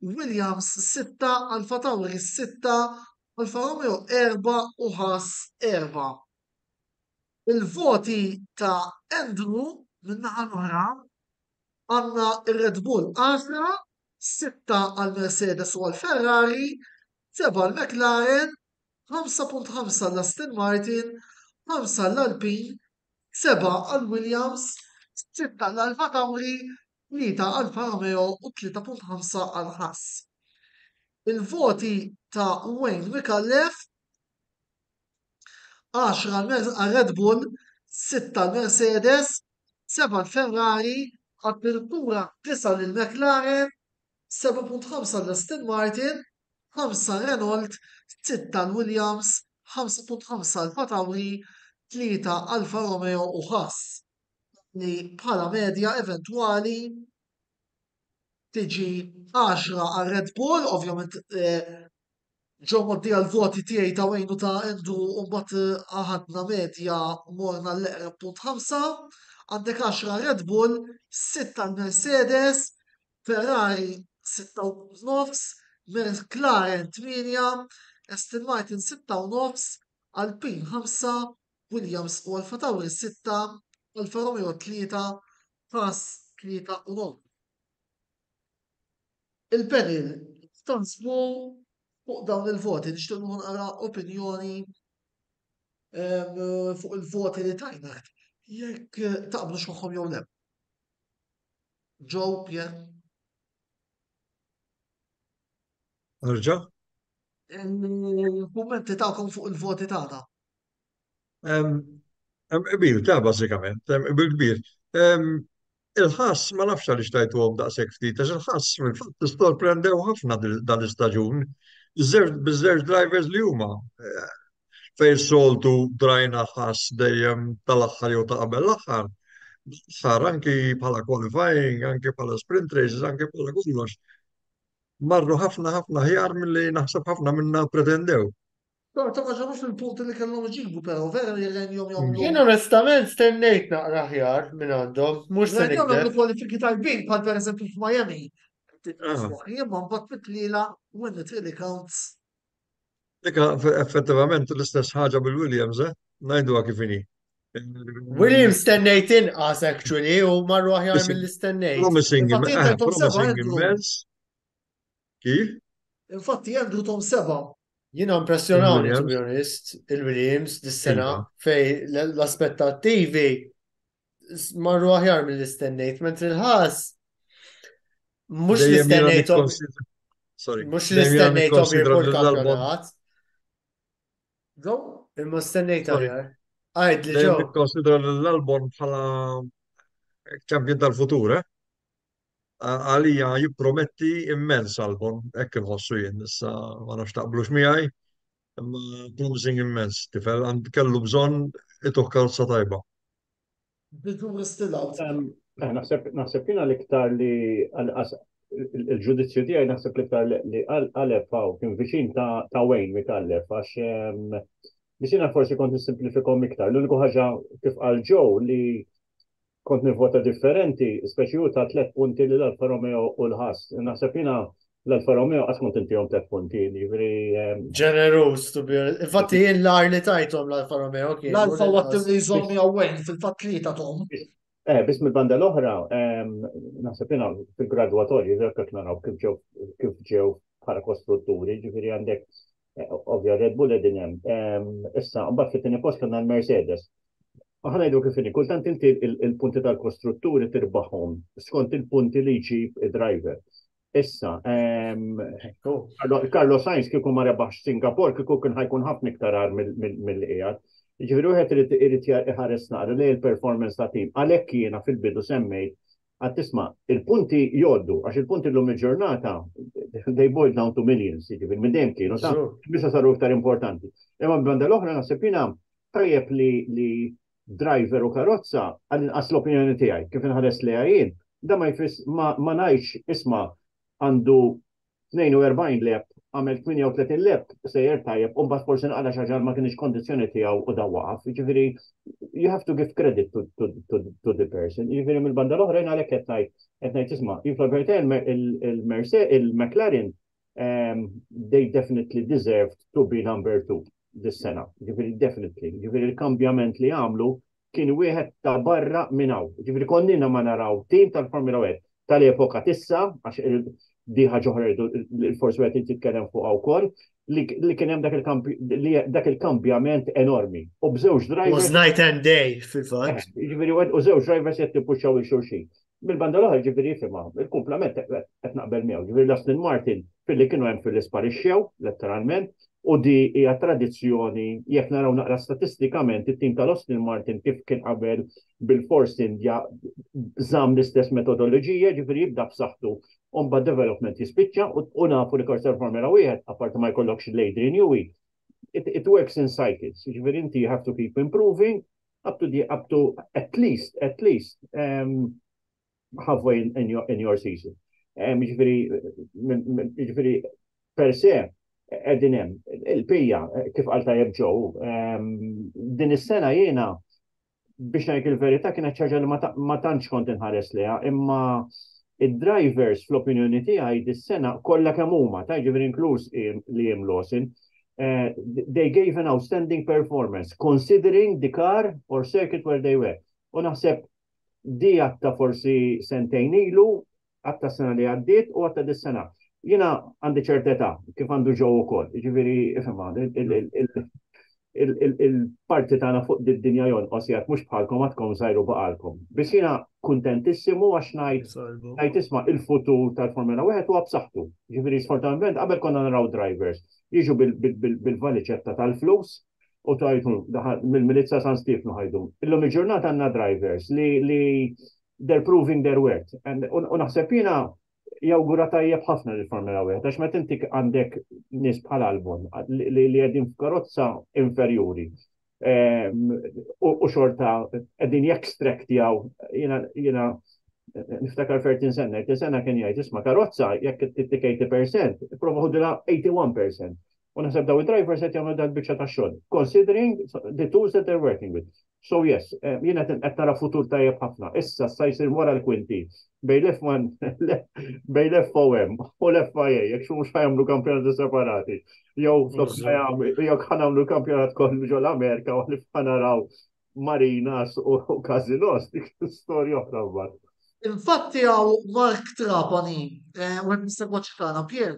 Williams 6, Alfa Tauri 6, Alfa Romeo 4 u Haas 4. Il-voti ta' Andrew min-naħa l-oħra għandna ir-Red Bull 10, 6 għal Mercedes u għal Ferrari, 7 għal McLaren, 5.5 l Aston Martin, 5 l-Alpine, 7 għal Williams, 6 għal Alfa Tauri, 3 għal Alfa Romeo u 3.5 għal Haas. Il-voti ta' Wayne Micallef 10 għal Red Bull, 6 għal Mercedes, 7 għal Ferrari, addirittura 9 lil McLaren, 7.5 għal Aston Martin, 5 Renault, 6 għal Williams, 5.5 għal Tauri, 3 Alfa Romeo u Haas li bħala medja eventwali tiġi 10 għal Red Bull, ovvjament ġew moddi għal voti tiegħi ta' wejnu ta' Andrew u mbagħad aħadna medja morna l-4.5, għandek 10 Red Bull, 6 Mercedes, Ferrari 6.5, McLaren 8, Aston Martin 6.5, Alpine 5, Williams u Alfa Tauri 6, Alfa Romeo 3, Haas 3.5. Il-panel tansbu fuq dawn il-voti, nixtieq nara opinjoni fuq il-voti li tajna. Jekk taqblu x'moħħhom jew le. Joe, Pierre, Nerġa'? il-kummenti tagħkom fuq il-voti tagħna. Qbil ta' bażikament, qbil kbir. Il-ħass ma nafx għaliex tajtuhom daqshekk ftit, għax il-ħass fil-fatt sorprendew ħafna dan l-istaġun. Biż-żewġ drivers li huma. Fejn soltu drajna ħass dejjem tal-aħħar jew ta' qabel l-aħħar. Sar anki bħala qualifying, anki bħala sprint races, anki bħala kollox. Marru ħafna ħjar milli naħseb ħafna minna pretendew. Però ta' ma ġabux il-punti li kellhom iġibu, però vera li jom jagħmlu. Jien onestament stennejt naqra ħjar minn għandhom, mhux se Jom nikdeb. jagħmlu kwalifiki tajbin bħal pereżempju f'Miami. Imma mbagħad mit-tliela when it really counts. Dika effettivament l-istess ħaġa bil-Williams, ngħiduha kif inhi. Williams stennejt inqas actually u marru aħjar mill-istennejt. Promising Infatti, immens. Kif? Infatti Andrew Tom 7. Jina impressjonawni, to Il-Williams. be honest, il-Williams dis-sena Iva. fej l-aspettattivi marru aħjar mill-istennejt, mentri l-ħas mux l-istennejtom, Sorry. mux l-istennejtom jirbol l-album. kampjonat, Joe? imma stennejt Sorry. aħjar. Għajd li Dejjem ġo, nikkonsidra l-album bħala ċampjon tal-futur, Għalija jipprometti immens album, hekk inħossu jien, issa ma nafx taqblux miegħi, imma promising immens, tifel kellu bżonn ituħ karozza tajba. Bidu still out. Naħseb jina l-iktar li il-ġudizzju tiegħi naħseb l-iktar li għalef kien viċin ta' Wayne mikallef għax biex jina forsi kont nisimplifikom iktar. L-uniku ħaġa kif qal Joe li kont nivvota differenti, speċi ta' 3 punti li l-Alfa Romeo u l-ħass. Naħseb jina l-Alfa Romeo għas kont intihom 3 punti. ġenerus, to be honest. Infatti jien l-ar li tajtom l-Alfa Romeo kien. L-alfa wattim li jżommi għawen fil-fat li ta' Tom. Bis mill-banda l-oħra, naħseb jina fil-graduatorji, ġerkat naraw kif ġew bħala kostrutturi, ġifiri għandek ovvja Red Bull edin hemm. Issa, mbagħad fit-tieni post għandna l-Mercedes. Aħna jdu kif inhi, kultant inti il-punti tal-kostrutturi tirbaħhom skont il-punti li jġib id-driver. Issa, Carlos Sainz kieku ma rebaħx Singapore, kieku kien ħajkun ħafna iktar għar mill-qiegħed. Ġifieri wieħed irid iħares naqra li l-performance ta' tim. Għalhekk jiena fil-bidu semmejt għad tisma' il-punti jgħoddu għax il-punti llum il-ġurnata they boil down to millions, ġifieri minn dejjem kienu ta' biex saru iktar importanti. Imma b'banda l-oħra naħseb jiena tajjeb li driver u karozza għal-inqas l-opinjoni tiegħi kif inħares li għajin, da ma jfiss ma ngħidx isma' għandu 42 lep għamel 38 lep sejjer tajjeb u mbagħad forsi nqala xi ħaġa ma kienx kondizzjoni tiegħu u da waqaf. Jiġifieri you have to give credit to the person. Jiġifieri mill-banda l-oħra jien għalhekk qed ngħid isma' fil-verità il-McLaren they definitely deserved to be number 2 this sena. Ġifieri definitely. Ġifieri il-kambjament li għamlu kien wieħed ta' barra minn hawn. Ġifieri konnina ma naraw tim tal-Formula 1 tal-epoka tissa għax di ħaġa oħra il-forsi wieħed titkellem fuq wkoll li kien hemm dak il-kambjament enormi. U b'żewġ drivers. Was night and day fil-fatt. Ġifieri u żewġ drivers qed tippuxxaw il-xulxin. Bil-banda l-oħra ġifieri jifhimha, il-kumplament qed naqbel miegħu. Ġifieri l-Aston Martin fil-li kienu hemm fil-isparixxew letteralment u di hija tradizzjoni jekk naraw naqra statistikament it-tim tal-Aston Martin kif kien qabel bil-Force India żamm l-istess metodoloġija ġifieri jibda b'saħħtu u mbagħad development jispiċċa u nafu li korsa Formula 1 apparti ma jkollokx l-Adrian Newey it works in cycles. Ġifieri inti you have to keep improving up to at least halfway in your season. Ġifieri per se qegħdin hemm il-pija kif qal tajjeb ġew. Din is-sena jiena biex ngħid il-verità kienet ċaġa li ma tantx kont inħares liha, imma id-drivers fl-opinjoni tiegħi dis-sena kollha kemm huma, ta' ġifieri inkluż Liam Lawson, they gave an outstanding performance considering the car or circuit where they were. U naħseb di għatta forsi sentejn ilu, għatta sena li għaddiet u għatta dis-sena. Jina għandi ċerteta kif għandu ġew ukoll. Ġifieri ifhimha il-parti tagħna fuq dinja jonqos jgħid mhux bħalkom għadkom żgħiru baqalkom. Biex jiena kuntentissimu għax ngħid isma' il-futur tal-Formula 1 huwa b'saħħtu. Ġifieri sfortunatament qabel konna naraw drivers jiġu bil-valiċetta tal-flus u tajtu mill-Milizza San Stefano ħajdu. Illum il-ġurnata għandna drivers li they're proving their worth. U naħseb jiena jawgura tajjeb ħafna l-Formula 1, għax meta inti għandek nies bħal Albon li qegħdin f'karozza inferjuri u xorta qegħdin jekstraktjaw jiena niftakar 13 sena kien jgħid isma' karozza jekk tittik 80%, ipprova ħudilha 81%. U naħseb daw id-drivers qed jagħmlu dak biċċa tax-xogħol, considering the tools that they're working with. So yes, jiena qed nara futur tajjeb ħafna. Issa sa jsir wara l-kwinti bejn bejn FOM u l-FIA, jekk mhux ħajamlu kampjonati separati. Jew jew ħanamlu kampjonat kollu ġol Amerika u naraw marinas u casinos, dik storja oħra mbagħad. Infatti għaw Mark Trapani, u nistaqwa ċittana Pier,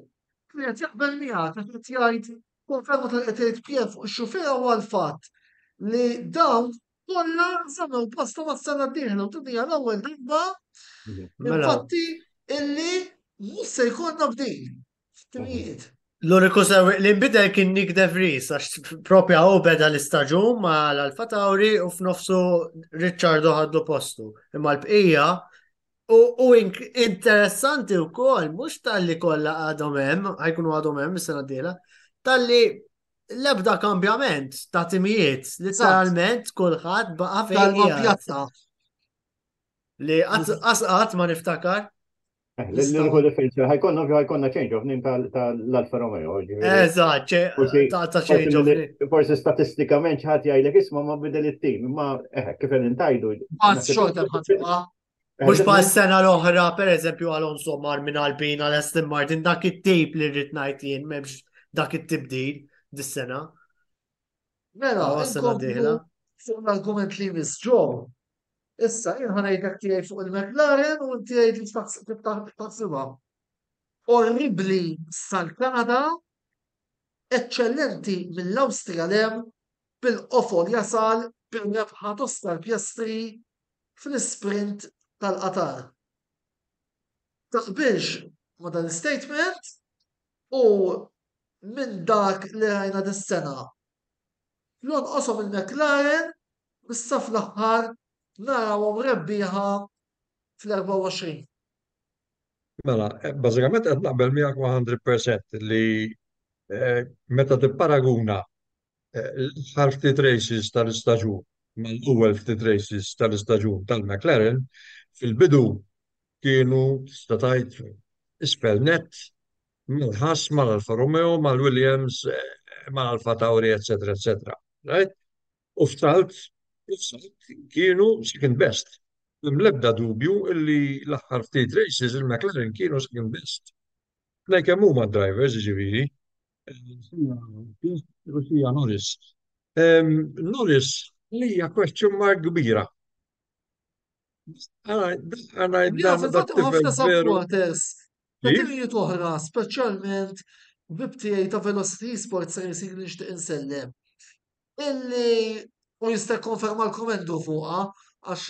kienet jaqbel miegħek, kienet jgħid konferma tal-qed Pier fuq ix-xufera u għal-fatt li dawn kollha żammew posta mas-sena d-dieħla u tinija l-ewwel darba infatti illi mhux se jkollna bdil f'timijiet. L-uniku sewwieq li nbidel kien Nick De Vries għax propja hu beda l-istaġun mal Alfa Tauri u f'nofsu Ricciardo ħaddu postu. Imma l-bqija u interessanti wkoll mhux tal-li kollha għadhom hemm, ħajkunu għadhom hemm is-sena d-dieħla, tal-li l-ebda kambjament ta' timijiet, literalment kulħadd baqa' fejn Tal-pjazza. li qatt ma niftakar. L-uniku differenza ħajkonna change of name tal-Alfa Romeo. Eżatt, ta' change of name. Forsi statistikament ħadd jgħidlek isma' ma bidel it-tim, imma kif qed intajdu. Xorta bħatibqa'. Mhux bħal sena l-oħra, pereżempju Alonso mar minn Alpina l Aston Martin dak it-tip li rrid ngħid jien m'hemmx dak it-tibdil dis-sena. Mela, Sena d-dieħla. fuq l-argument li miss Joe. Issa, jien ħanajdek tiegħi fuq il-McLaren u inti jgħid li taħsibha. Orribli sal-Kanada, eccellenti mill-Awstrija lem, bil-qofol jasal bil-rebħa Oscar Piastri fl-sprint tal-Qatar. Taqbilx ma dan statement u minn dak li rajna dis-sena. Jonqoshom il-McLaren issa fl-aħħar narawhom rebbieħa fl-24. Mela, bażikament qed naqbel miegħek 100% li meta tipparaguna l-aħħar ftit races tal-istaġun mal-ewwel ftit races tal-istaġun tal-McLaren fil-bidu kienu tista' tgħid isfel nett mal-Haas, mal-Alfa Romeo, mal-Williams, mal-Alfa Tauri, eccetera, eccetera. Right? U f'talt kienu second best. L-ebda dubju illi l-aħħar ftit races il-McLaren kienu second best. Kemm huma drivers ġifieri. Rusija Norris. Norris li hija question mark kbira. ħafna supporters ta' timijiet oħra, speċjalment bibtijaj ta' Velocity Sports Racing li nixtieq insellem. Illi u jista' konferma l-komendu fuqha għax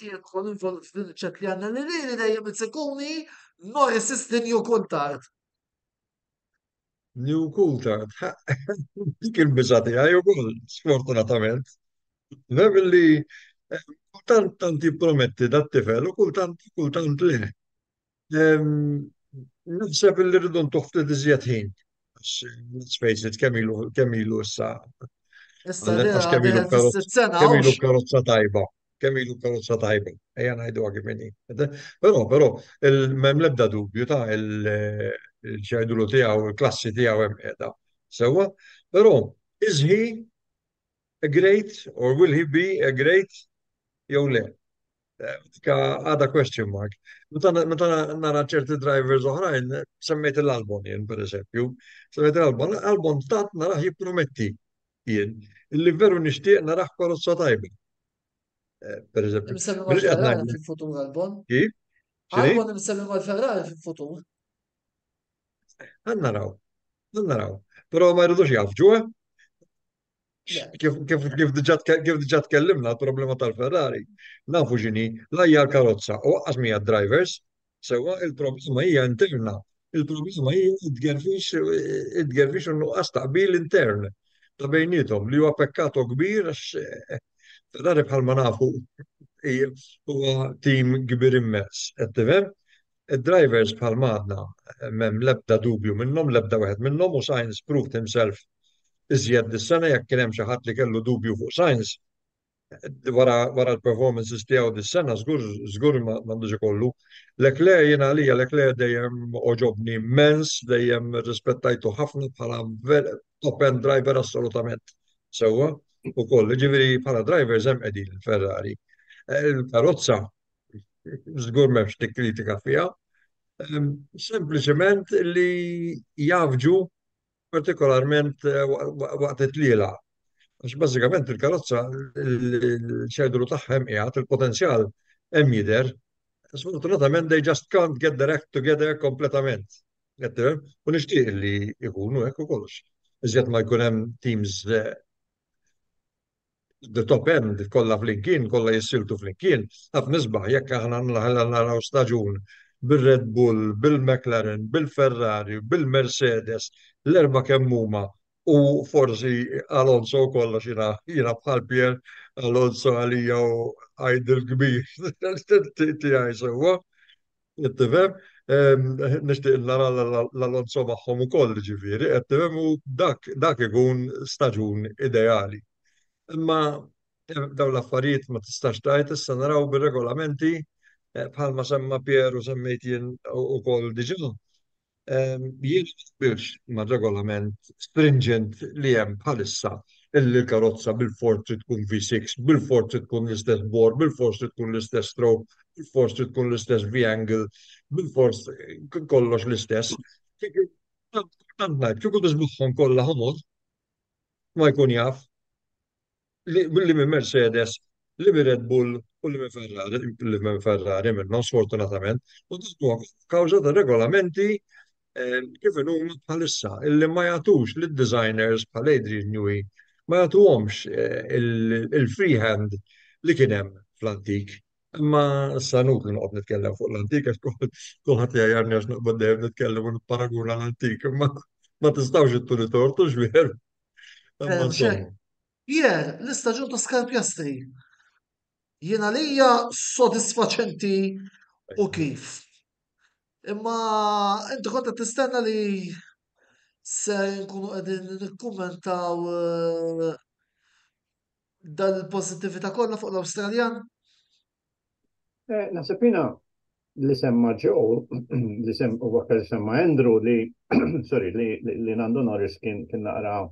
jidħol involt f'din iċ-ċett li għandna li dejjem itsekuni Norris is-new Coulthard. New Coulthard. Dik il-biża tiegħi wkoll, sfortunatament. Nem li kultant jipprometti dat-tifel u kultant le. Naħseb li rridu ntuħ ftit iżjed ħin. let's face it, kemm ilu issa, Issa għax kemm ilu għadha fis-sitt sena kemm ilu għawx. karozza tajba, kemm ilu karozza tajba, ejja ngħidu għak minni. Però, m'hemm l-ebda dubju ta' il-ċerdulu tiegħu, il-klassi tiegħu hemm qiegħda. Sewwa, però is he a great or will he be a great jew le? Għada question mark. Meta nara ċerti drivers oħrajn, semmejt l-Albon jien, per eżempju, semmejt l-Albon tat naraħ jipprometti jien, illi veru nixtieq naraħ karozza tajba. Per eżempju, Imsemmi minix qed mal-Ferrari ngħid fil-futur Albon. kif? X'inhi? Albon imsemmi mal-Ferrari fil-futur. Naraw, naraw. Però ma jridux jafġu, Le. kif diġà tkellimna l-problema tal-Ferrari. Nafu ġini, lajja l-karozza u waqqas mija drivers, sewa il-problema hija interna. Il-problema hija id-gerfix u nuqqas taqbil intern ta' bejnietom li huwa pekkato kbir għax Ferrari bħalma nafu huwa tim kbir immens. Qed tifhem? Id-drivers bħalma għadna m'hemm l-ebda dubju minnhom, l-ebda wieħed minnhom u Sainz proved himself iżjed dis-sena jekk kien hemm xi ħadd li kellu dubju fuq Sainz wara l-performances tiegħu dis-sena żgur m'għandux ikollu. Leclerc jiena għalija Leclerc dejjem oġobni immens, dejjem rispettajtu ħafna bħala top-end driver assolutament. Sewwa ukoll, ġifieri bħala drivers hemm qegħdin il-Ferrari. Il-karozza żgur m'hemmx tikkritika fiha, sempliċement li jafġu partikolarment waqt it-tliela. Għax bażikament il-karozza, il-ċedru tagħha hemm qiegħed, il-potenzjal hemm jidher, sfortunatament they just can't get their act together kompletament. U nixtieq li jkunu hekk u kollox. Iżjed ma jkun hemm teams the top end kollha flimkien, kollha jissiltu flimkien, ħaf nisbaħ jekk aħna naraw staġun bil-Red Bull, bil-McLaren, bil-Ferrari, bil-Mercedes, l-erba kemm huma u forsi Alonso kollox jiena bħal Pier Alonso għalija u għajdil kbir tiegħi sewwa. Tifhem? Nixtieq nara l-Alonso magħhom ukoll ġifieri, qed tifhem u dak ikun staġun ideali. Imma daw l-affarijiet ma tistax tajt, issa naraw bir-regolamenti bħalma semma Pieru semmejt jien ukoll diġà. Jien biex ma' regolament stringent li hemm bħalissa il-karozza bil-fort trid tkun V6, bil-fort trid tkun l-istess bore, bil-fort trid tkun l-istess stroke, bil-fort trid tkun l-istess V-angle, bil-fort kollox l-istess. Tant ngħid, kieku tisbuħħhom kollha ħomod ma jkun jaf li minn Mercedes, li minn Red Bull u li minn Ferrari minnhom sfortunatament, u dik huwa kawża ta' regolamenti kif huma bħalissa, illi ma jagħtux lid-designers bħal Adrian Newey, ma jagħtuhomx il-freehand li kien hemm fl-antik. Imma sanut li noqgħod nitkellem fuq l-antik, għax kulħadd jgħarni għax noqgħod dejjem nitkellem u nipparaguna l-antik, imma ma tistgħux ittu tortu x'wieħed. Imma insomma. Pier, l-istaġun ta' Skarpjastri. Jiena lija sodisfaċenti u kif. Imma inti kont qed tistenna li se nkunu qegħdin nikkummentaw dal-pożittività kollha fuq l-Awstraljan? Nasibina li semma Joe, li semma Andrew li, sorry, li Nando Norris kien naqra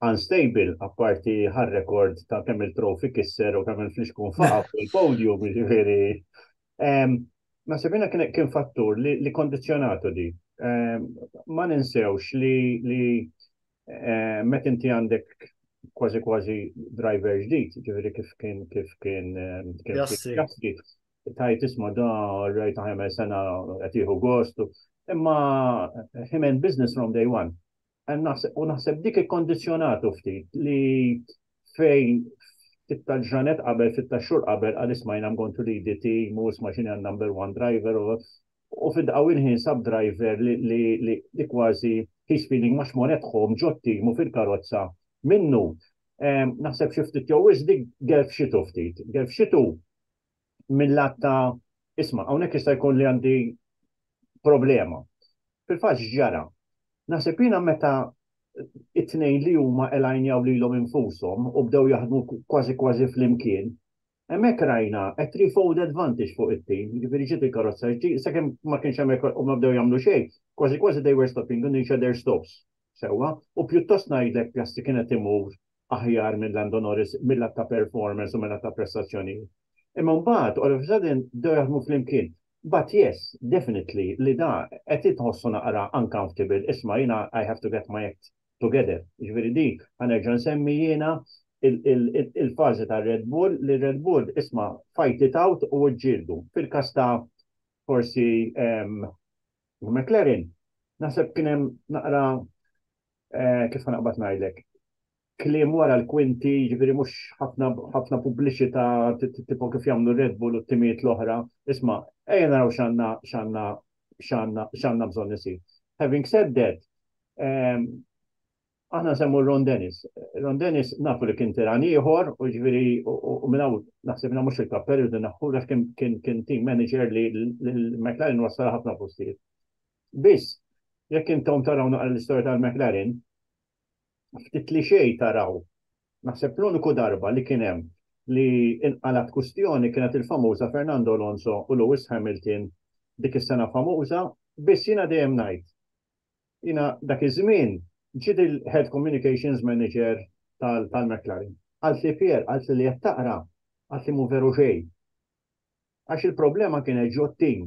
unstable, apparti ħar-rekord ta' kemm il-trofi kisser u kemm il-flix kun faqa il-podium, ġifieri. Nasibina kien fattur li kondizjonatu di. Ma ninsewx li met inti għandek kważi driver ġdid, ġifieri kif kien Piastri. Tajt isma da rajt ħemel sena qed jieħu gostu. Imma him in business from day one. U naħseb dik il-kondizjonatu ftit li fejn fit-tal-ġranet qabel, fit-taxxur qabel, għal isma I'm going to lead the team, u isma xini number one driver, u fid-qawin ħin sub driver li kważi he's feeling much more at home ġo team u fil-karozza minnu. Naħseb xi ftit jew dik gelf xitu ftit. Gelf xitu mill-latta isma' hawnhekk jista' jkun li għandi problema. Fil-fatt ġara. Naħseb jiena meta it-tnejn li huma elajnjaw lilhom infushom u bdew jaħdmu kważi flimkien, hemmhekk rajna a threefold advantage fuq it-team, jiġifieri ġiet il-karozza, sakemm ma kienx hemmhekk u ma bdew jagħmlu xejn, kważi they were stopping on each other's stops. Sewwa, u pjuttost ngħidlek Piastri kienet imur aħjar mill-Lando Norris mill-att ta' performance u mill-att ta' prestazzjonijiet. Imma mbagħad all of a sudden bdew jaħdmu flimkien. But yes, definitely, li da qed itħossu naqra uncomfortable. Isma' jiena I have to get my act together. Ġifieri di ħanerġa' nsemmi jiena il-fażi ta' Red Bull li Red Bull isma' fight it out u ġġieldu. Fil-każ ta' forsi McLaren, naħseb kien hemm naqra kif naqbad ngħidlek. Kliem wara l-kwinti, ġifieri mhux ħafna pubbliċità tipo kif jagħmlu Red Bull u t-timijiet l-oħra. Isma' ejja naraw x'għandna bżonn isir. Having said that, aħna semmu Ron Dennis. Ron Dennis nafu li kien tiran ieħor u ġifieri u minnaw naħseb mhux il-kappell u naħħu kien team manager li l-McLaren wassal ħafna postijiet. Biss, jekk intom taraw naqra l-istorja tal-McLaren, ftit li xejn taraw. Naħseb l-uniku darba li kien hemm li inqalat kustjoni kienet il-famuża Fernando Alonso u Lewis Hamilton dik is-sena famuża, biss jiena dejjem ngħid. Jiena dak iż-żmien ġiet il-Head Communications Manager tal-McLaren. Għalt li Pier, għalt li qed taqra, għalt li mu veru xejn. Għax il-problema kien ġo team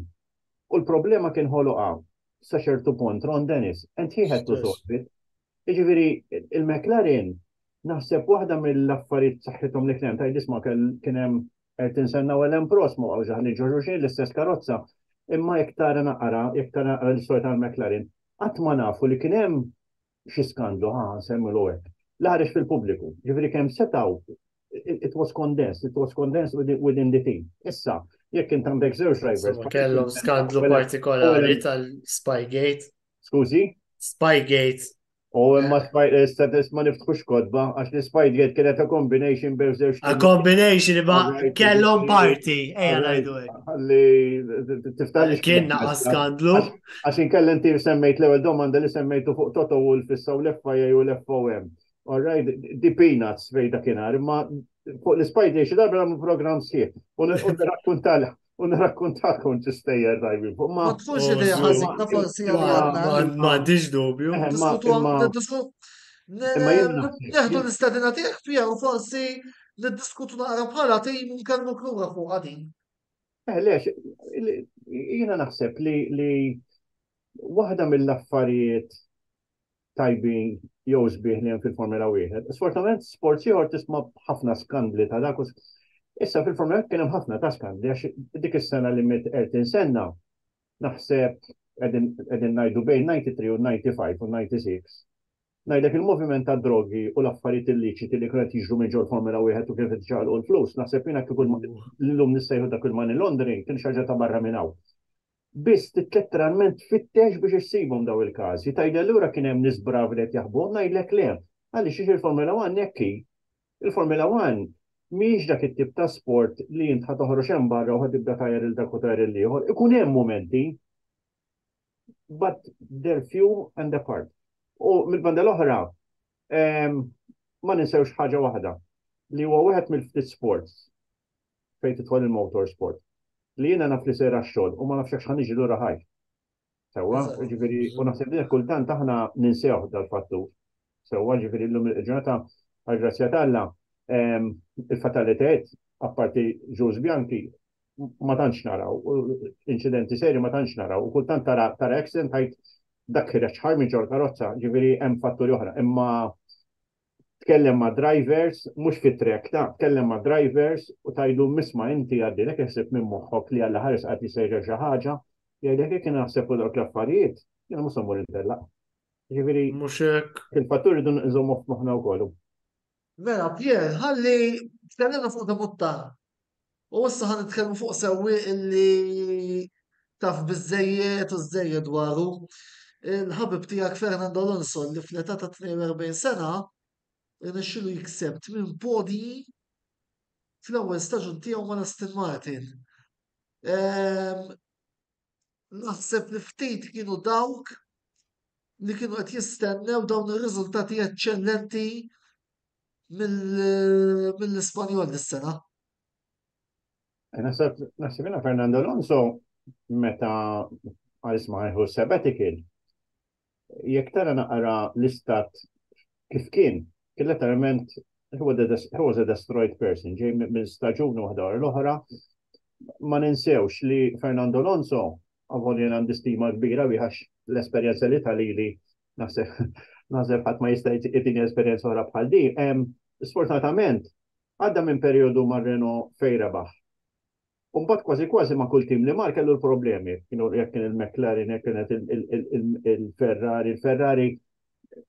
u l-problema kien ħoloqa sa ċertu punt Ron Dennis, and he had to solve it. Jiġifieri il-McLaren naħseb waħda mill-affarijiet saħħithom li kien tajt isma' kien hemm qed insennaw Ellen Prost ma għawx ħalli ġorru xejn l-istess karozza. Imma jekk tara naqra l-istorja tal-McLaren, qatt ma nafu li kien hemm xi skandlu semmu hekk. L-ħareġ fil-pubbliku. Ġifieri kemm setaw it was condensed within the team. Issa, jekk int għandek żewġ drivers. Kellhom skandlu partikolari tal-Spygate. Skużi? Spygate. U imma ma niftħux kodba, għax li Spygate kienet a combination bejn żewġ. A combination ba kellhom party, ejja ngħidu hekk. Għalli tiftaħ Kien naqa' skandlu. Għax inkella inti semmejt l-ewwel domanda li semmejtu fuq Toto Wolff issa u l-FIA u l-FOM. All right, di peanuts fejda kienar, imma fuq l-Spygate xi darba nagħmlu programm sieħ u nirrakkuntakom ġistejjer driving. Ma tkunx idea ħażina forsi għandna. M'għandix dubju. Neħdu l-istadina tiegħek fiha u forsi niddiskutu naqra bħala tim nkellmu klura fuq għadin. Lex, jiena naħseb li waħda mill-affarijiet tajbin jew sbieħ li hemm fil-Formula 1. Sfortunatament sport ieħor tisma' ħafna skandli ta' dak. Issa fil-Formula 1 kien hemm ħafna ta' skandli għax dik is-sena li qed insenna naħseb qegħdin ngħidu bejn 93 u 95 u 96. Ngħidlek il-moviment ta' drogi u l-affarijiet illiċiti li kienu jiġru minn ġol Formula 1 u kif iġġalqu l-flus, naħseb jiena kif l-lum nistejħu dak il-money laundering kien xi ħaġa ta' barra minn hawn. Biss letteralment fittex biex issibhom daw il-każi. Tgħidha lura kien hemm nies bravi li qed jaħbu, ngħidlek le. Għaliex il-Formula 1 nekki. Il-Formula 1 mhix dak it-tip ta' sport li int ħad toħroġ hemm barra u ħad tibda tajjer il dak u tajjer il-ieħor. Ikun hemm momenti, but they're few and apart. U mill-banda l-oħra, ma ninsewx ħaġa waħda li huwa wieħed mill-ftit sports fejn tidħol il-motorsport li jiena naf li sejra x-xogħol u ma nafx ħan niġi lura ħaj. Sewwa, ġifieri, u naħseb li kultant aħna ninsew dal-fattur. Sewwa, ġifieri llum il-ġurnata għall-grazzja tagħna il-fatalitajiet apparti Jules Bianchi ma tantx naraw, inċidenti seri ma tantx naraw, u kultant tara accident ħajt dak ħireċ ħarmi ġol karozza, ġifieri hemm fatturi oħra, imma tkellem ma' drivers, mhux fit-trek tkellem ma' drivers u tajdu misma' inti għaddilek jaħseb minn moħħok li għalla ħares qed jsejjer xi ħaġa, jgħidlek jekk naħseb fuq dawk l-affarijiet, jiena mhux immur intellaq. Ġifieri mhux hekk. il-fatturi dun nżommu f'moħħna wkoll. Mela, Pier, ħalli tkellimna fuq da muttar. U issa ħan nitkellmu fuq sewwi illi taf biżejjed u żejjed dwaru. Il-ħabib tiegħek Fernando Alonso li fl-età ta' 42 sena irnexxielu jikseb minn podi fl-ewwel staġun tiegħu ma' Aston Martin. Naħseb li ftit kienu dawk li kienu qed jistennew dawn ir-riżultati eċċellenti mill-Ispanjol dis-sena. Naħseb Fernando Alonso meta għalisma ħu sabbatical, jekk tara naqra l-istat kif kien letteralment he was a destroyed person, ġej minn staġun waħda wara l-oħra. Ma ninsewx li Fernando Alonso għavoljen għandi stima kbira biħax l-esperjenza li tal-li naħseb ħadd ma jista' jtini esperjenza oħra bħal di. Sfortunatament għadda minn perjodu mar-Renault fejn rebaħ. Mbagħad kważi ma' kull tim li mar kellu l-problemi. Jekk kien il-McLaren, jekk kienet il-Ferrari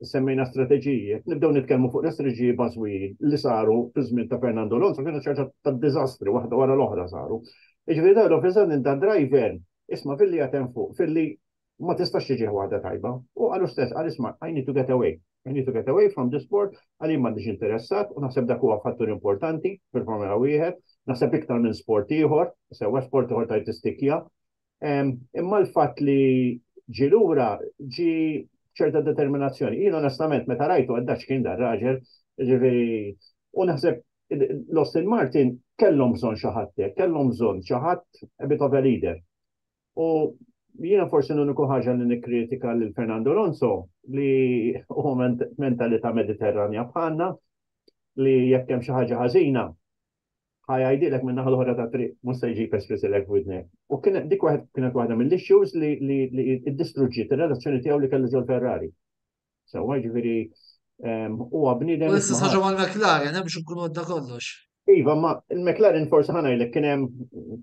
semmejna strateġiji. Nibdew nitkellmu fuq l-strateġiji bażwiji li saru fi-żmien ta' Fernando Alonso kienu ċerta ta' diżastri waħda wara l-oħra saru. Jiġifieri dawn fil da driver isma' filli jatem fuq, filli ma tistax tiġi waħda tajba. U għallu stess, għal isma' I need to get away. I need to get away from the sport, għalli m'għandix interessat, u naħseb dak huwa fattur importanti fil-Formula 1, naħseb iktar minn sport ieħor, sewa sport ieħor ta' tistikja. Imma l-fatt li ġi lura ġi ċerta determinazzjoni. Jien onestament meta rajtu għaddax kien dar raġel, ġifieri, u naħseb l-Aston Martin kellhom bżonn xi ħadd hekk, kellhom bżonn xi ħadd a bit of a leader. U jiena forsi l-uniku ħaġa li nikkritika lil Fernando Alonso li huwa mentalità mediterranja bħalna li jekk hemm xi ħaġa ħażina ħajajdilek minn naħa l-oħra ta' triq mhux se jġib espressilek f'widnek. U dik kienet waħda mill-issues li iddistruġġiet ir-relazzjoni tiegħu li kellu ġol Ferrari. Sewwa ġifieri huwa bniedem. U issa ħaġa mal-McLaren hemm biex ikunu għadda kollox. Iva, ma il-McLaren forsi ħanajlek kien hemm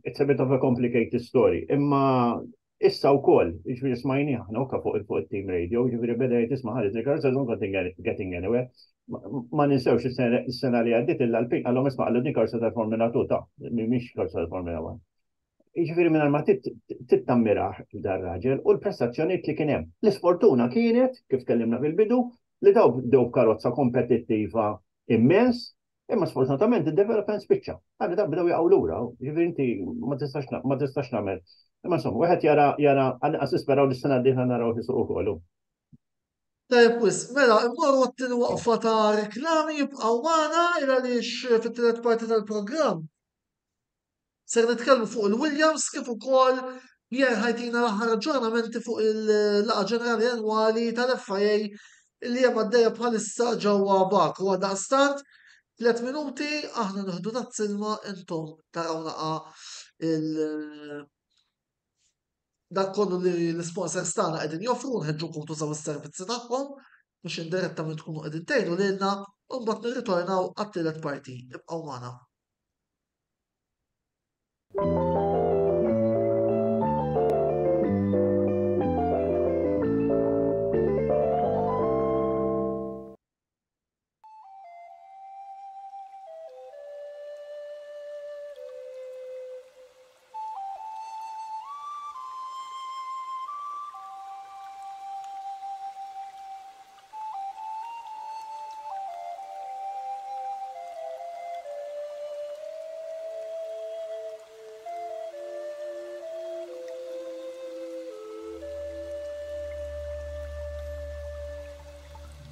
it's a bit of a complicated story. Imma issa wkoll, ġifieri smajni aħna wkoll fuq il-team radio, ġifieri beda jtisma' ħares li karza don't getting anywhere. Ma ninsewx is-sena li għaddit il-Alpin, għallhom isma' għallu din karza tal-Formula 2 ta' mhix karza tal-Formula 1. Jiġifieri minn ma tittammiraħ dar raġel u l-prestazzjonijiet li kien hemm. L-isfortuna kienet, kif tkellimna fil-bidu, li daw bdew karozza kompetittiva immens, imma sfortunatament id-development spiċċa. Għalli da bdew jaqgħu lura, ġifieri inti ma tistax nagħmel. Imma insomma, wieħed jara għanqas isperaw li s-sena d-dieħla naraw fisuq ukoll. Tajb, mela, immorru għattini waqfa ta' reklami jibqaw magħna għaliex fit-tielet parti tal-programm. Ser nitkellmu fuq il-Williams kif ukoll Pierre ħajtina l-aħħar aġġornamenti fuq il-laqgħa ġenerali annwali tal-FIA li hemm għaddejja bħalissa ġewwa Baku. Għal daqstant 3 minuti aħna nieħdu dat-silma intom taraw naqa' dak kollu li l-sponsors tagħna qegħdin joffru nħeġġukom tużaw is-servizzi tagħhom biex indirettament tkunu qegħdin tgħidu lilna u mbagħad nirritornaw għat-tielet parti. Ibqgħu magħna.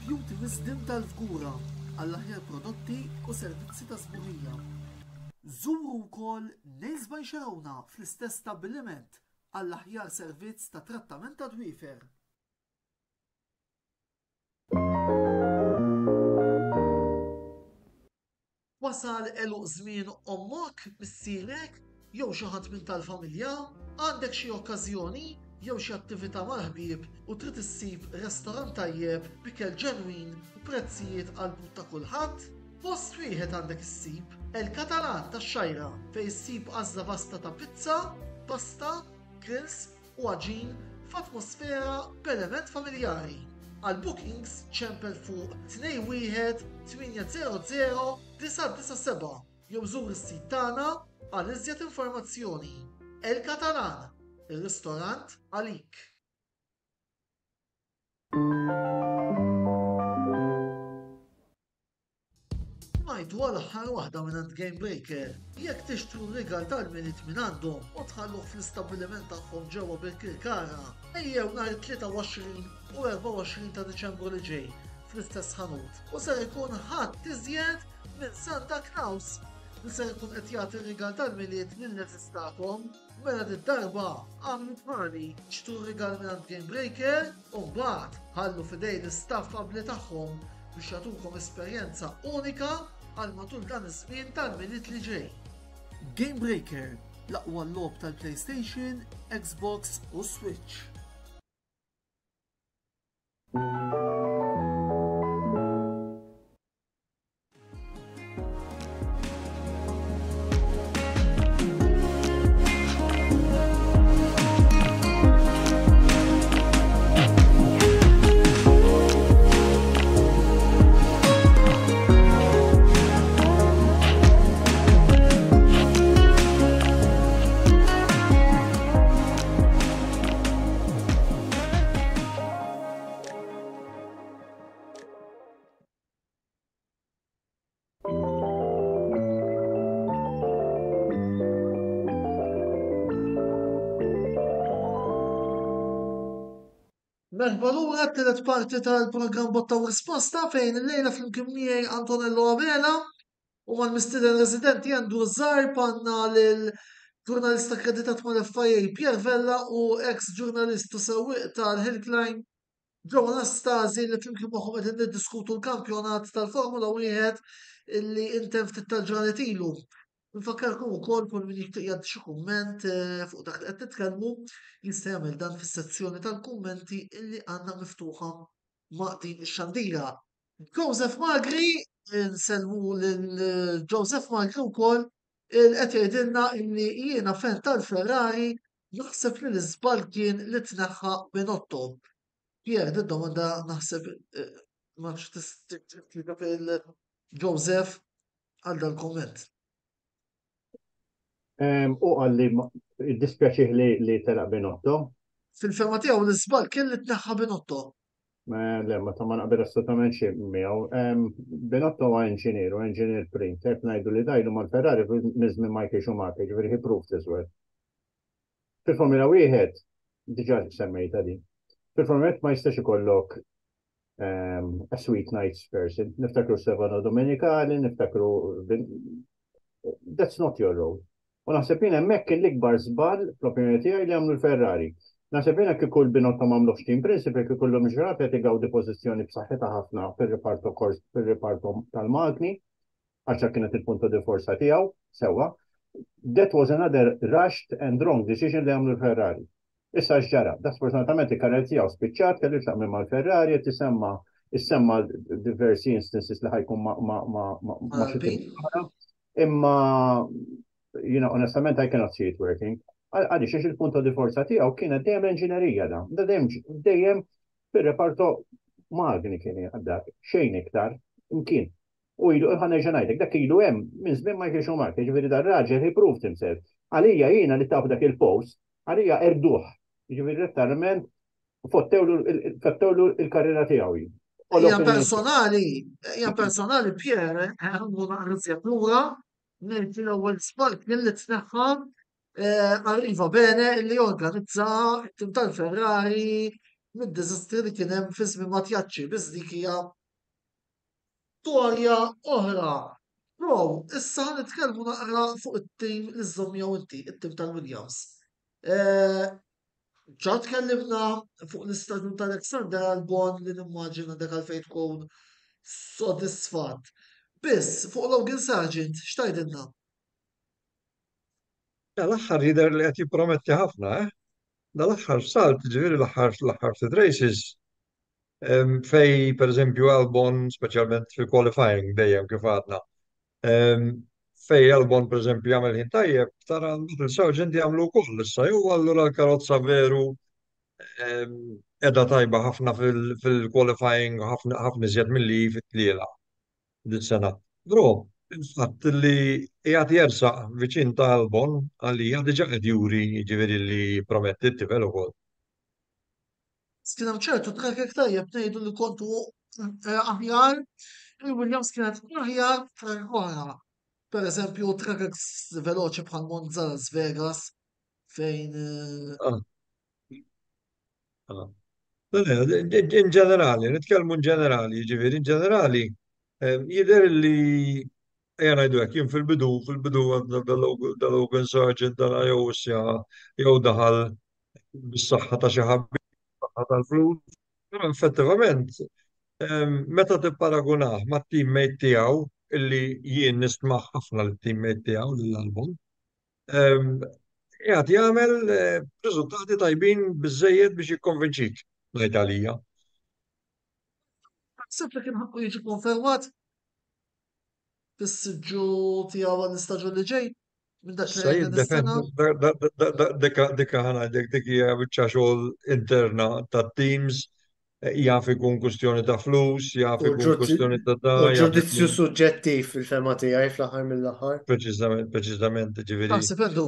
Beauty Wisdom tal-Fgura għall-aħjar prodotti u servizzi ta' sburija. Żuru wkoll Nails by Xarawna fl-istess stabbiliment għall-aħjar servizz ta' trattament ta' dwiefer. Wasal eluq żmien ommok, missierek, jew xi ħadd minn tal-familja, għandek xi okkażjoni jew xi attività mal-ħbieb u trid issib restorant tajjeb bikel ġenwin u prezzijiet qalbut ta' kulħadd, post wieħed għandek issib El-Katalan tax-Xajra fejn issib għażla vasta ta' pizza, pasta, grills u għaġin f'atmosfera b'element familjari. Għal bookings ċempel fuq 21-800-997 jew żur is-sit tagħna għal iżjed informazzjoni. El-Katalan, il-ristorant għalik. Smajt wara ħar waħda minn Game Breaker. Jekk tixtru rigal tal-minit minn għandhom u tħalluh fl-istabbiliment tagħhom ġewwa bil-Kirkara, ejjew nhar 23 u 24 ta' Diċembru li ġej fl-istess ħanut. U ser ikun ħadd iżjed minn Santa Claus li ser ikun qed jagħti rigal tal-miliet lin-nies tagħkom. Mela darba għamlu tmali xtru rigal minn Game Breaker u mbagħad ħallu fidej l-istaff qabbli tagħhom biex jagħtukom esperjenza unika għal matul dan iż-żmien tal-miliet li ġej. Game Breaker, l-aqwa logħob tal-PlayStation, Xbox u Switch. Merħba lura t-tielet parti tal-programm Botta u Risposta fejn il-lejla fl-imkien miegħi Antonello Avela u mal-mistieden residenti Andrew Zarp għandna lill-ġurnalista akkreditat mal-FIA Pier Vella u ex-ġurnalist u sewwieq tal-Hillclimb Joe Anastasi li flimkien magħhom qegħdin niddiskutu l-kampjonat tal-Formula 1 illi intemm ftit tal-ġranet ilu. Nfakkarkom ukoll kull min jixtieq jgħaddi xi kumment fuq dak li qed titkellmu jista' jagħmel dan fis-sezzjoni tal-kummenti illi għandna miftuħa ma' din ix-xandira. Joseph Magri, nsellmu lil Joseph Magri wkoll qed jgħidilna illi jiena fan tal-Ferrari naħseb li l-iżball kien li tneħħa Binotto. Pier, domanda naħseb ma tista' Joseph għal dal-komment. U għalli dispjaċih li telaq Binotto. Fil-ferma tiegħu l-iżball kien li tneħħa Binotto. Le, ma ta' ma naqbel assolutament xi miegħu. Binotto huwa inġinier print, qed ngħidu li dajlu mal-Ferrari minn Michael Schumacher, ġifieri he proved this well. Fil-Formula 1 diġà semmejta di. Fil-Formula 1 ma jistax ikollok a sweet nights person. Niftakru Stefano Domenicali, niftakru that's not your role. U naħseb jien hemmhekk kien l-ikbar żball fl-opinjoni tiegħi li għamlu l-Ferrari. Naħseb jien hekk ikun Binotto m'għamlux team principal kif ikollhom ġrat qed igawdi pożizzjoni b'saħħitha ħafna fir-reparto tal-magni, għaxa kienet il-punto di forza tiegħu, sewwa. That was another rushed and wrong decision li għamlu l-Ferrari. Issa x'ġara, da sfortunatament il-karriera tiegħu spiċċat kellu x'taqmel mal-Ferrari qed issemma diversi instances li ħajkun ma' xi imma onestament, I cannot see it working. Għaddi xiex il-punto di forza tiegħu kienet dejjem l-inġinerija da. Dejjem fir-reparto magni kien għaddak, xejn iktar, imkien. U ilu ħanerġa' ngħidlek dak ilu hemm minn żmien Michael Schumacher, ġifieri dar raġel he proved himself. Għalija jiena li taf dak il-post, għalija erduh. Ġifieri rettarment fettewlu il-karriera tiegħu. Hija personali Pierre, għandu naqriżjat lura. Nirti l-ewwel spalt kien li tneħħa arriva bene li organizza it-tim tal-Ferrari mid-diżastri li kien hemm fi żmien Matjaċċi biss dik hija storja oħra. Bro, issa nitkellmu naqra fuq it-tim li żommjaw inti, it-tim tal-Williams. Ġa tkellimna fuq l-istaġun tal-Alexander Albon li nimmaġina dak għalfejn tkun sodisfatt. Biss, fuq Logan Sargent, x'tajdilna? L-aħħar jidher li qed jipprometti ħafna, Dal-aħħar salt, ġifieri l-aħħar ftit races fej pereżempju Albon, speċjalment fil-qualifying dejjem kif għadna. Fej Albon pereżempju jagħmel ħin tajjeb, tara l Sargent jagħmlu wkoll issa jew allura l-karozza veru qiegħda tajba ħafna fil-qualifying ħafna iżjed milli fit-tliela. Dis-sena. Bro, il-fatt li jgħat jersaq viċin ta' Albon għalija diġa qed juri ġifieri li prometti t-tifel ukoll. Skina ċertu trakek tajjeb ngħidu li kontu aħjar il-Williams kienet aħjar track oħra. Per eżempju, track veloċi bħal Monza Las Vegas fejn Ah, ah. In ġenerali, nitkellmu in ġenerali, ġifiri, in ġenerali, jider li jena jdu jien fil-bidu dal-Open Sergeant, dal-Ajosja, jew daħal bis-saħħa ta' xi ħabbi, saħħa tal-flus. Però effettivament, meta tipparagunah ma' teammate tiegħu, illi jien nistma' ħafna l-teammate tiegħu l-album, jgħat jagħmel riżultati tajbin biżejjed biex jikkonvinċik l-Italija. naħseb li kien ħakku jiġi konfermat fis-siġġu tiegħu għall-istaġun li ġej minn dak li Issa rajna dis-sena. jiddepend dika ħana dik hija biċċa xogħol interna tat-teams, jaf ikun kwestjoni ta' flus, jaf U ikun kwestjoni ta' da, u jaf ġudizzju ikun suġġettiv fil-fema tiegħi fl-aħħar mill-aħħar. preċiżament ġifieri. Naħseb għandu.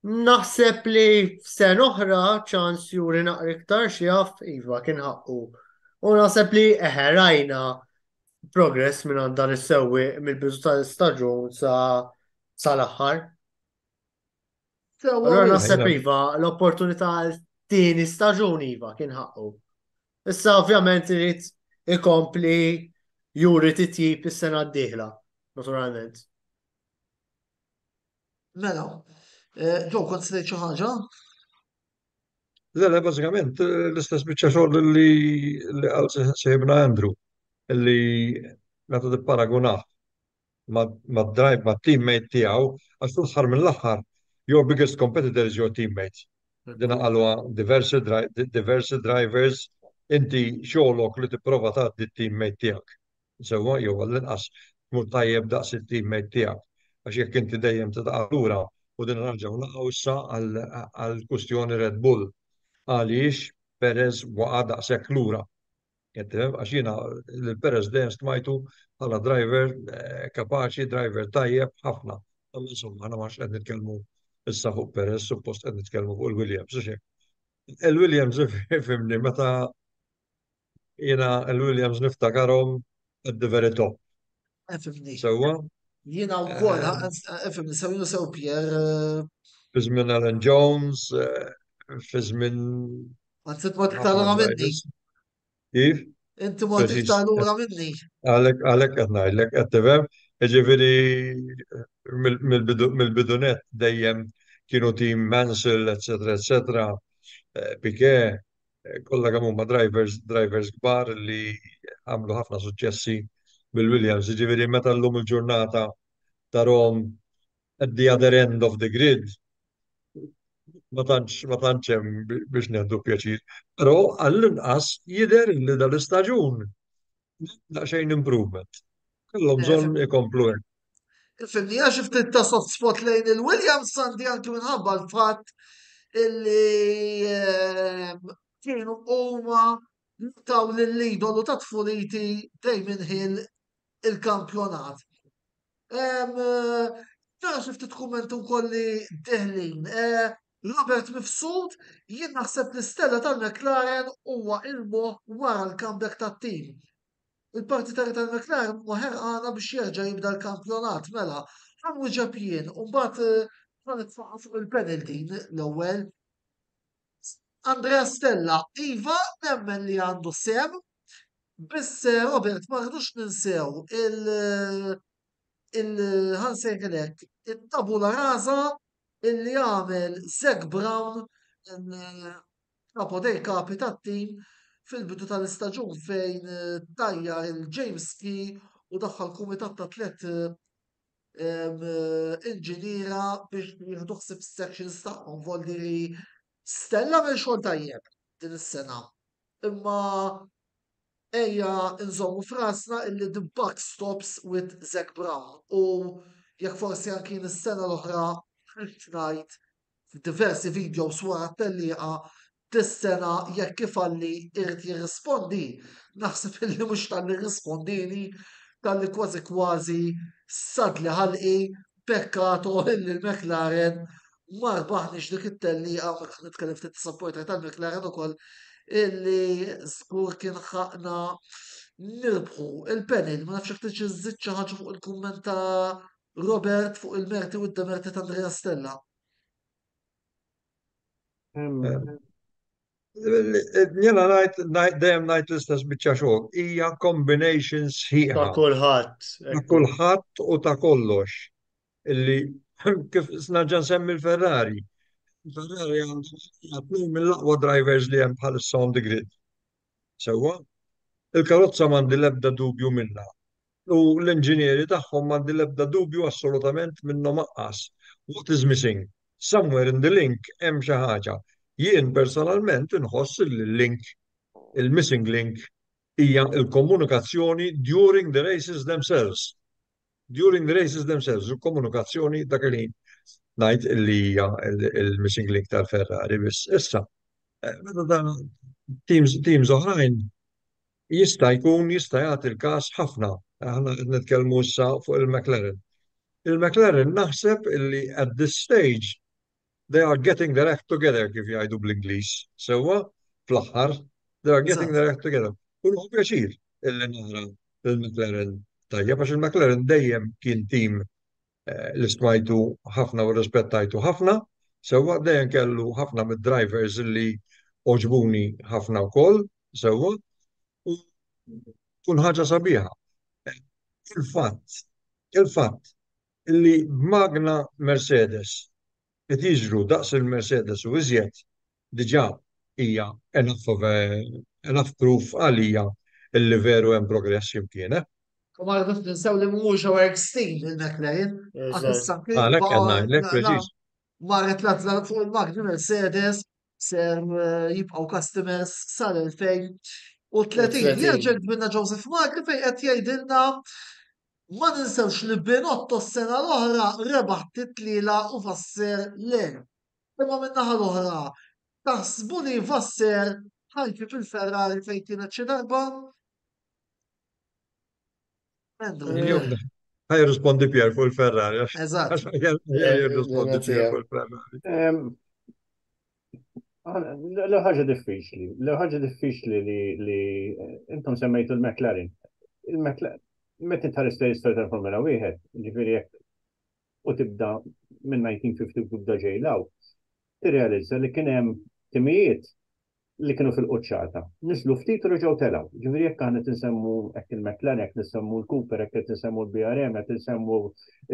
Naħseb li sen oħra ċans juri naqra iktar xjaf iva kien ħaqqu. U naħseb li rajna progress minn għandan is-sewwi mill-bidu tal-istaġun sa l-aħħar. Allora naħseb iva l-opportunità tieni staġun iva kien ħaqqu. Issa ovvjament irid ikompli juri titjib is-sena d-dieħla, naturalment. Mela, ġo kont sejt xi ħaġa? Le, bażikament l-istess biċċa xogħol li għal sejbna Andrew, illi meta tipparagunah ma' teammate tiegħu, għax fl-aħħar mill-aħħar, your biggest competitor is your teammate. Dina għalwa diversi drivers, inti xogħolok li tipprova tgħaddi t-teammate tiegħek. Sewwa jew għall-inqas tmur tajjeb daqs it-teammate tiegħek. Għax jekk inti dejjem titqa' lura u din narġgħu naqgħu issa għall-kwistjoni Red Bull. Għaliex Perez waqa' daqshekk lura. Għax jiena l-Perez dejjem stmajtu bħala driver kapaċi, driver tajjeb ħafna. Insomma, għana maċ qed nitkellmu issa fuq Perez, suppost qed nitkellmu fuq il-Williams. Il-Williams fimni meta jiena il-Williams niftakarhom at the very top. Efimni. Sewwa, Jiena wkoll efimni sewinu sew Pierre. fi żmien Alan Jones, fi żmien Għanzit ma tiktalura minni. Kif? Inti ma tiktalura minni. Għalek qed ngħidlek qed tifhem, ġifieri mill-bidunet dejjem kienu team Mansell, eccetera, Piquet, kollha kemm huma drivers kbar li għamlu ħafna suċċessi bil-Williams, ġifieri meta llum il-ġurnata tarhom at the other end of the grid, ma tantx hemm biex nieħdu pjaċir. Però għall-inqas jidher li dal-istaġun daqsxejn improvement. Kellhom bżonn ikomplu hekk. Fimni għax ftit ta' soft spot lejn il-Williams għandi anki minħabba l-fatt illi kienu huma taw l-idolu ta' tfuliti Damon Hill il-kampjonat. Nara ftit kummentu kolli deħlin. Robert Mifsud jien naħseb l-istella tal-McLaren huwa il-moħ wara l-comeback tat-tim. Il-partitari tal-McLaren ħerqana biex jerġa' jibda l-kampjonat, mela, għamlu ġabjien, u mbagħad ma nitfaqqa fuq il-penalty l-ewwel. Andrea Stella, iva, nemmen li għandu sem, biss Robert ma rridux ninsew ħansejħilek, it-tabula rasa illi għamel Zach Brown kapo dej kapi tat-tim fil-bidu tal-istaġun fejn tajjar il-James Key u daħħal kumitat ta' tlet inġiniera biex jieħdu ħsib sections tagħhom voldiri Stella minn xogħol tajjeb din is-sena. Imma ejja nżommu frasna illi the buck stops with Zach Brown u jekk forsi anki is-sena l-oħra ngħid f'diversi videos wara t-tellieqa dis-sena jekk ifalli irid jirrispondi, naħseb illi mhux tal-li rispondini, tal-li kważi sadli ħalqi pekkato illi l-McLaren ma rbaħniex dik it-tellieqa meta nitkellem ftit supporter tal-McLaren ukoll illi żgur kien ħaqna nirbħu il-panel, ma nafx jekk tiġi xi ħaġa fuq il-kumment ta' Robert fuq il-merti u d-demerti ta' Andrea Stella. Jena dejjem najt l-istess biċċa xogħol. Hija combination Ta' sħiħa kulħadd. ta' kulħadd u ta' kollox. Illi kif snaġġa nsemmi l-Ferrari. Ferrari għandu mill-aqwa drivers li hemm bħalissa on the grid. Sewwa, il-karozza m'għandi l-ebda dubju minnha. U l-inġinieri tagħhom m'għandi l-ebda dubju assolutament minnhom aqqas. What is missing? Somewhere in the link hemm xi ħaġa. Jien personalment inħoss il-link, il-missing link hija il-komunikazzjoni during the races themselves. During the races themselves, il-komunikazzjoni dak il-ħin. Ngħid li hija il-missing link tal-Ferrari biss. Issa, meta dan teams oħrajn jista' jagħti il-każ ħafna. Aħna qed nitkellmu issa fuq il-McLaren. Il-McLaren naħseb illi at this stage they are getting their act together kif jgħidu bl-Ingliż. Sewwa fl-aħħar they are getting their act together. U hu pjaċir illi nara il-McLaren tajjeb għax il-McLaren dejjem kien tim li smajtu ħafna u rispettajtu ħafna. Sewwa dejjem kellu ħafna mid-drivers li oġbuni ħafna wkoll. Sewwa u tkun ħaġa sabiħa. Il-fatt illi b'magna Mercedes qed jiġru daqs il-Mercedes u iżjed diġà hija enough proof għalija illi veru hemm progress jimkien. U ma rridux ninsew li mhux work steam il-McLaren. Għalhekk qed ngħidlek preċiż. Marret l fuq il-Magna Mercedes ser jibqgħu customers sal-2030. Jerġa' minna Joseph Mark fejn qed jgħidilna ma ninsewx li Binotto s-sena l-oħra rebaħ titlila u Vasser le. Imma min-naħa l-oħra taħsbu li Vasser ħajfi fil-Ferrari fejn kienet xi darba? Ħajrispondi Pier fuq il-Ferrari. Eżatt. Ħajrispondi Pier fuq il-Ferrari. L-ħaġa diffiċli li intom semmejtu l-McLaren. Il-McLaren meta tħares l-istoria tal-Formula 1, ġifieri jekk u tibda minn 1950 tibda ġejlaw, tirrealizza li kien hemm timijiet li kienu fil-quċċata. Nislu ftit u reġgħu telgħu. Ġifieri jekk aħna tinsemmu hekk il-McLaren, jekk nisemmu l-Cooper, jekk tinsemmu l-BRM, jekk tinsemmu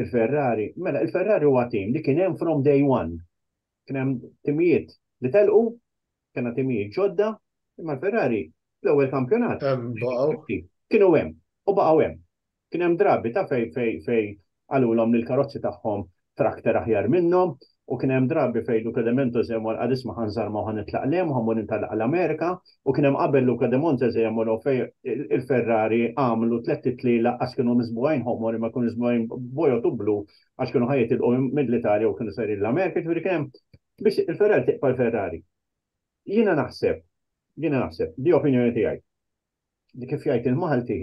il-Ferrari. Mela il-Ferrari huwa tim li kien hemm from day one. Kien hemm timijiet li telqu, kien hemm timijiet ġodda, imma l-Ferrari l-ewwel kampjonat kienu hemm u baqgħu hemm. Kien hemm drabi ta' fej għalulhom li l-karozzi tagħhom trakter aħjar minnhom u kien hemm drabi fej Luca De Monte żemmol qad isma' ħanżarma u ħanitlaq lem u ħammur intalaq l-Amerika u kien hemm qabel Luca De Monte żemmol fej il-Ferrari għamlu tliet titlila għax kienu misbugħin ħommor ma kienu misbugħin bojot u blu għax kienu ħajtilqu mill-Italja u kienu sejrin l-Amerika, ġifieri kien hemm biex il-Ferrari tiqpa l-Ferrari. Jiena naħseb, di opinjoni tiegħi. Li kif jgħid il-Malti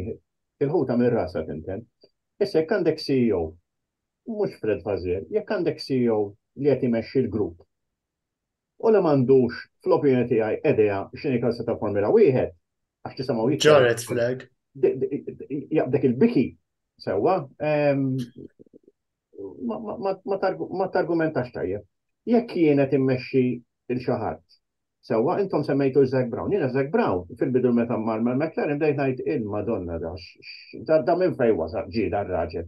il-ħuta minn rasa tinten. Issa jekk għandek CEO, mhux Fred Fazer, jekk għandek CEO li qed imexxi l-grupp. U li m'għandux fl-opinjoni tiegħi idea x'inhi klassa ta' Formula 1, għax tisimgħu Ġoret flag. Jaqbdek il-biki sewwa ma targumentax tajjeb. Jekk jien qed immexxi il-xi ħadd. Sewwa, intom semmejtu Zac Brown. Jiena Zac Brown fil-bidu meta mal McLaren bdejt ngħid il-Madonna da minn fejn wasal ġie dar-raġel.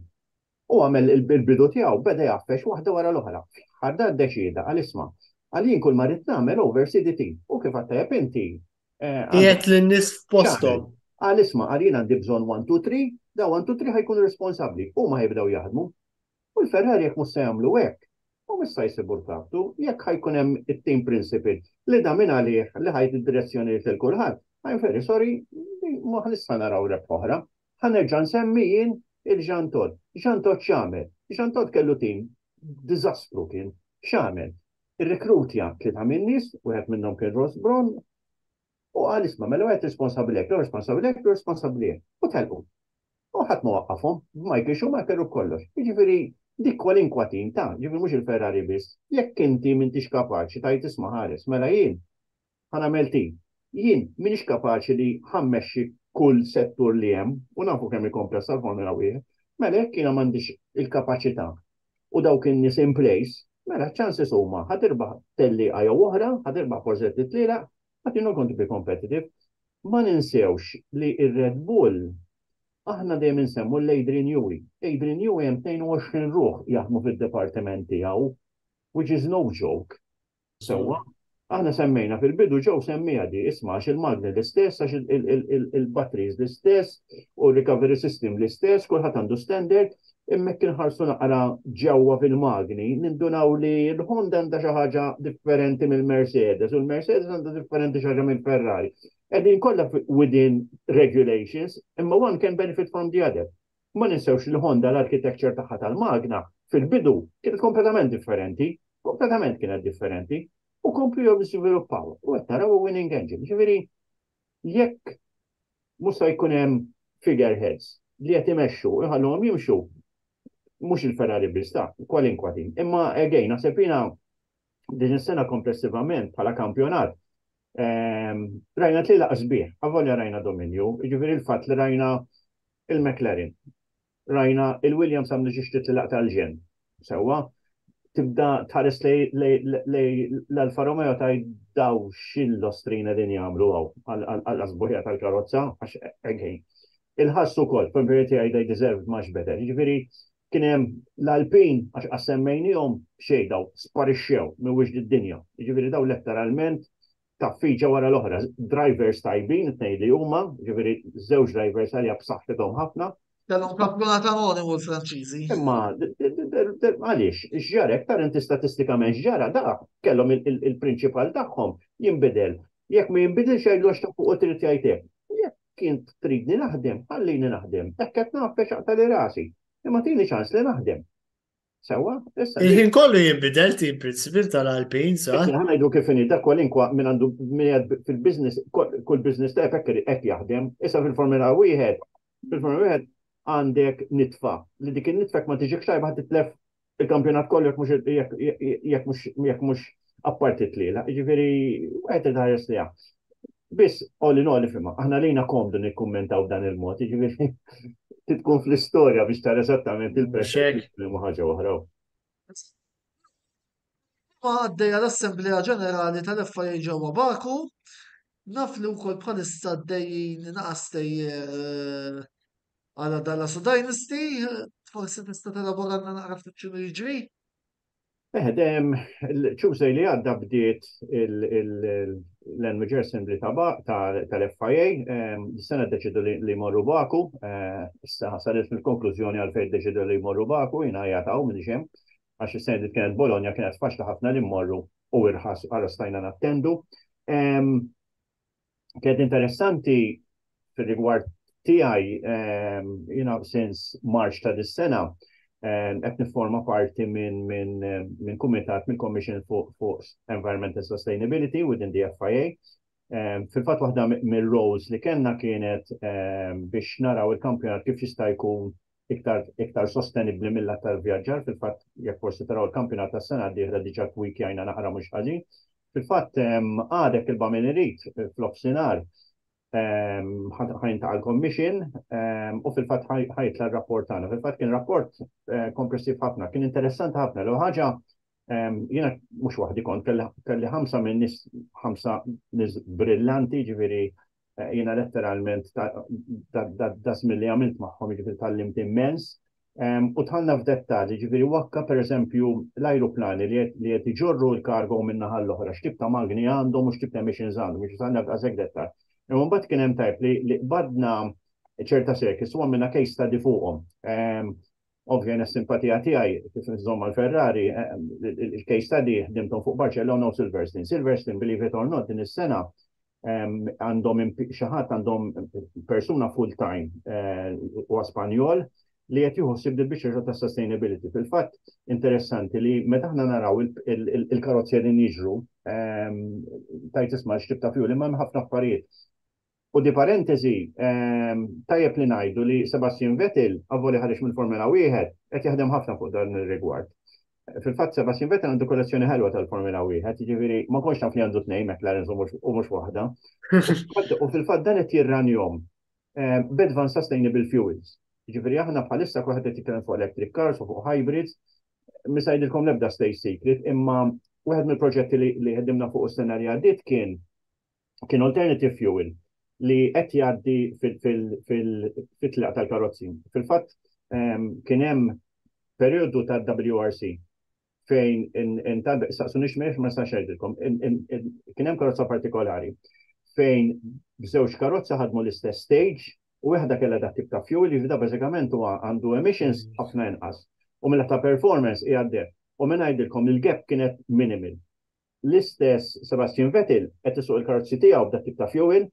U għamel il-bidu tiegħu beda jaffex waħda wara l-oħra. Ħadda d-deċida għal-isma' għalin kull marit nagħmel over CDT. U kif għattajab inti. Qiegħed lin-nies f'posthom. Għal-isma' għalin għandi bżonn 1, 2, 3, da 1, 2, 3 ħajkunu responsabbli. U ma ħajbdew jaħdmu. U l-Ferrari jekk mhux se jagħmlu hekk. U mista jsibur kaptu, jekk ħajkun hemm it-team principle li da minn għalih li ħajt id-direzzjoni lil kulħadd, ħajferi, sorry, ma nista' naraw rep oħra. Ħanerġa' nsemmi jien il-Jean Todt. Jean Todt x'għamel? Jean Todt kellu team diżastru kien. X'għamel? Ir-rekrutja tliet minn nies, wieħed minnhom kien Ross Brown, u qal isma' mela wieħed responsabbli hekk, responsabbli hekk, u telqu. U ħadd ma waqqafhom, Michael Schumacher u kollox. Jiġifieri dik kwalinkwa tim ta' ġifieri mhux il-Ferrari biss. Jekk inti m'intix kapaċi tajt isma' ħares, mela jien ħanamel tim. Jien m'iniex kapaċi li ħammexxi kull settur li hemm, u nafu kemm il-komplessa l-Formula 1, mela jekk jiena m'għandix il-kapaċità u dawk in-nies in place, mela chances huma ħadirbaħ telli għajja oħra, ħadirbaħ forsi titlila, ħadd you're not going to be competitive. Ma ninsewx li ir-Red Bull aħna dejjem insemmu l-Adrian Newey. Adrian Newey hemm 22 ruħ jaħdmu fid-dipartiment tiegħu, which is no joke. Sewwa, aħna semmejna fil-bidu ġew semmija di isma' għax il-magni l-istess, għax il-batteries l-istess, u recovery system l-istess, kulħadd għandu standard, imma kien ħarsu naqra ġewwa fil-magni, nindunaw li l-Honda għandha xi ħaġa differenti mill-Mercedes, u l-Mercedes għandha differenti xi ħaġa mill-Ferrari. Qegħdin kollha within regulations, imma one can benefit from the other. Ma ninsewx li Honda l-architecture tagħha tal-magna fil-bidu kienet kompletament differenti, u komplu jew jiżviluppaw. U qed naraw winning engine. Ġifieri jekk mhux se jkun hemm figureheads li qed imexxu iħallhom jimxu mhux il-Ferrari biss ta' kwalinkwa tim. Imma again naħseb jiena din is-sena komplessivament bħala kampjonat rajna tliela qasbieħ, avolja rajna dominju, jiġifieri il-fatt li rajna il-McLaren, rajna il-Williams għamlu xi xtiet tilaq tal-ġen. Sewwa tibda tħares l-Alfa Romeo taj daw xill-ostrina din jagħmlu għal-asbuħja tal-karozza, għax again. Il-ħassu kol, for verity they deserve much better. Ġifieri kien hemm l-Alpin għax assemmejnihom xejdaw, sparixxew minn wiġd id-dinja. Ġifieri daw letteralment ta' fiġa wara l-oħra. Drivers tajbin, it-tnejn li huma, ġifieri żewġ drivers għalja b'saħħithom ħafna. Kellhom kampjonat anonimu l-Franċiżi. Imma għaliex, x'ġara aktar inti statistikament x'ġara da kellhom il-prinċipal tagħhom jinbidel. Jekk ma jinbidilx jgħidlu ta' fuq trid jgħidlek. Jekk kien tridni naħdem, ħallini naħdem. Hekk qed nafex aqtali rasi. Imma tieni ċans li naħdem. Sewwa, issa. Il-ħin kollu jinbidel tim prinċipil tal-Alpin, sa? Ħanajdu kif inhi kwalinkwa minn għandu fil-business, kull business ta' hekk jaħdem. Issa fil-Formula wieħed għandek nitfa. Li dik il-nitfek ma tiġik xajba titlef il-kampjonat kollu jekk mhux apparti tliela. Ġifieri wieħed idħares liha. Biss all in all ifhimha, aħna lejna komdu nikkummentaw dan il-mod, ġifieri titkun fl-istorja biex tara eżattament il-perspettiva li ma ħaġa oħra. Ma għaddejja l-Assembleja Ġenerali tal-FIA ġewwa Baku, naf li wkoll bħalissa għaddejjin naqastej għala Dallas Dynasty, forsi tista' telaborana naqra ftit x'inhu jiġri? Tuesday li għadda bdiet l-Energy Assembly tal-FIA, s-sena deċidu li morru Baku, saret fil-konklużjoni għal-fejn deċidu li morru Baku, jina jgħataw minn xem, għax s-sena li kienet Bologna kienet faċla ħafna li morru u irħas għal-stajna nattendu. Kienet interessanti fil-rigward tijaj, since March ta' dis-sena, qed nifforma parti minn kumitat minn Commission for Environmental Sustainability within the FIA. Fil-fatt waħda mill-roles li kellna kienet biex naraw il-kampjonat kif jista' jkun iktar sostenibbli mill-lat tal-vjaġġar. Fil-fatt jekk forsi taraw il-kampjonat tas-sena dieħla diġà twikjajna naqra mhux ħażin. Fil-fatt għadek il-bamin irid fl-offsinar ħajn ta' għal-commission u fil-fat ħajtla r-rapport għana. Fil-fat kien rapport kompressiv ħafna, kien interessanti ħafna. L ħaġa jena mux wahdi kont, kelli ħamsa minn nis brillanti, ġiviri jena letteralment das mill-li għamilt maħħom ġiviri tal-limt immens. U tħalna f'dettali, ġiviri wakka per eżempju l-aeroplani li jett iġorru l-kargo minna ħall-oħra, xtib ta' magni għandhom u xtib ta' emissions għandhom, ġiviri tħalna f'għazek dettal. Mbagħad kien hemm tajb li badna ċerta sekis u għamilna case study fuqhom. Ovvjament is-simpatija tiegħi kif nżomm mal-Ferrari, il-case study ħdimthom fuq Barcellona u Silverstone. Silverstone, believe it or not, din is-sena għandhom xi ħadd għandhom persuna full-time u Spanjol li qed jieħu ssib biex ta' sustainability. Fil-fatt interessanti li meta aħna naraw il-karozzi li jiġru tajt isma' x'tib ta' fjuli ma' ħafna affarijiet. U di parentesi, tajjeb li ngħidu li Sebastian Vettel avvoli ħareġ mill-Formula 1 qed jaħdem ħafna fuq dan ir-rigward. Fil-fatt Sebastian Vettel għandu kollezzjoni ħelwa tal-Formula 1, jiġifieri ma konx naf li għandu tnejn McLaren u mhux waħda. U fil-fatt dan qed jirranjhom b'advanced sustainable fuels. Ġifieri aħna bħalissa kwaħed qed jitkellem fuq electric cars u fuq hybrids, misa jgħidilkom l-ebda state secret, imma wieħed mill-proġetti li ħeddimna fuq is-sena li għaddiet kien alternative fuel li qed jgħaddi fit-tlaq tal-karozzi. Fil-fatt kien hemm perjodu tal-WRC fejn saqsunix meħx ma nistax ngħidilkom, kien hemm karozza partikolari fejn b'żewġ karozza ħadmu l-istess stage u waħda kellha dak tip ta' fuel li fida bażikament huwa għandu emissions ħafna inqas. U mill ta' performance jgħadder. U minn ngħidilkom il-gap kienet minimal. L-istess Sebastian Vettel qed isuq il-karozzi tiegħu b'dak tip ta' fuel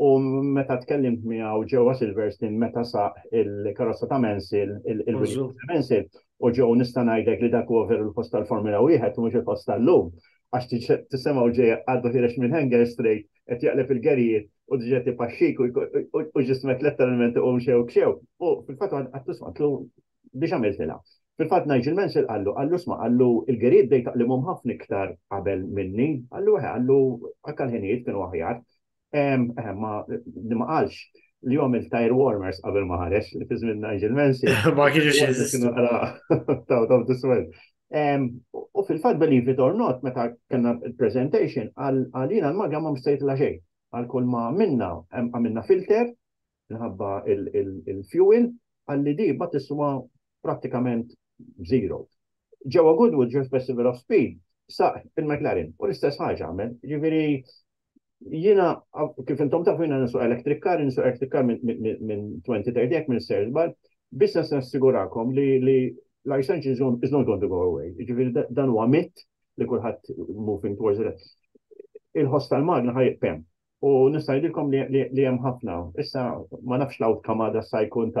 u meta tkellimt miegħu ġewwa Silverstone meta saq il-karozza ta' Mansell, il-Williams ta' Mansell, u ġew nista' ngħidlek li dak huwa veru l-post tal-Formula 1 u mhux il-post tal-lum. Għax tisemgħu ġej għaddu ħirex minn Hanger Straight qed jaqleb il-gerijiet u diġà tipaxxik u ġismek letteralment u xew. U fil-fatt għad tisma' biex għamiltilha. Fil-fatt Nigel Mansell għallu sma' għallu il-gerijiet dej taqlimhom ħafna iktar qabel minni, għallu ħinijiet kienu aħjar. Ma qalx li jom il-tire warmers qabel ma ħarex li fi żmien Nigel Mansell. Ma kienx jeżistu. Taw tiswed. U fil-fatt believe it or not, meta kellna il-presentation, għalina l-magja ma mstajt la xejn. Għal kull ma għamilna filter, nħabba il-fuel, għalli di bat iswa pratikament zero. Ġewwa Goodwood, ġew Festival of Speed, saq il-McLaren, u l-istess ħaġa għamel. Ġifieri jiena kif intom tafu jiena nisu electric car minn 2030 minn Sersbal, business nassigurakom li license is not going to go away. Ġifieri dan huwa mitt li kulħadd moving towards it. Il-ħost tal-magna ħajqpem. U nista' ngħidilkom li hemm ħafna. Issa ma nafx l-outcome għadha sa jkun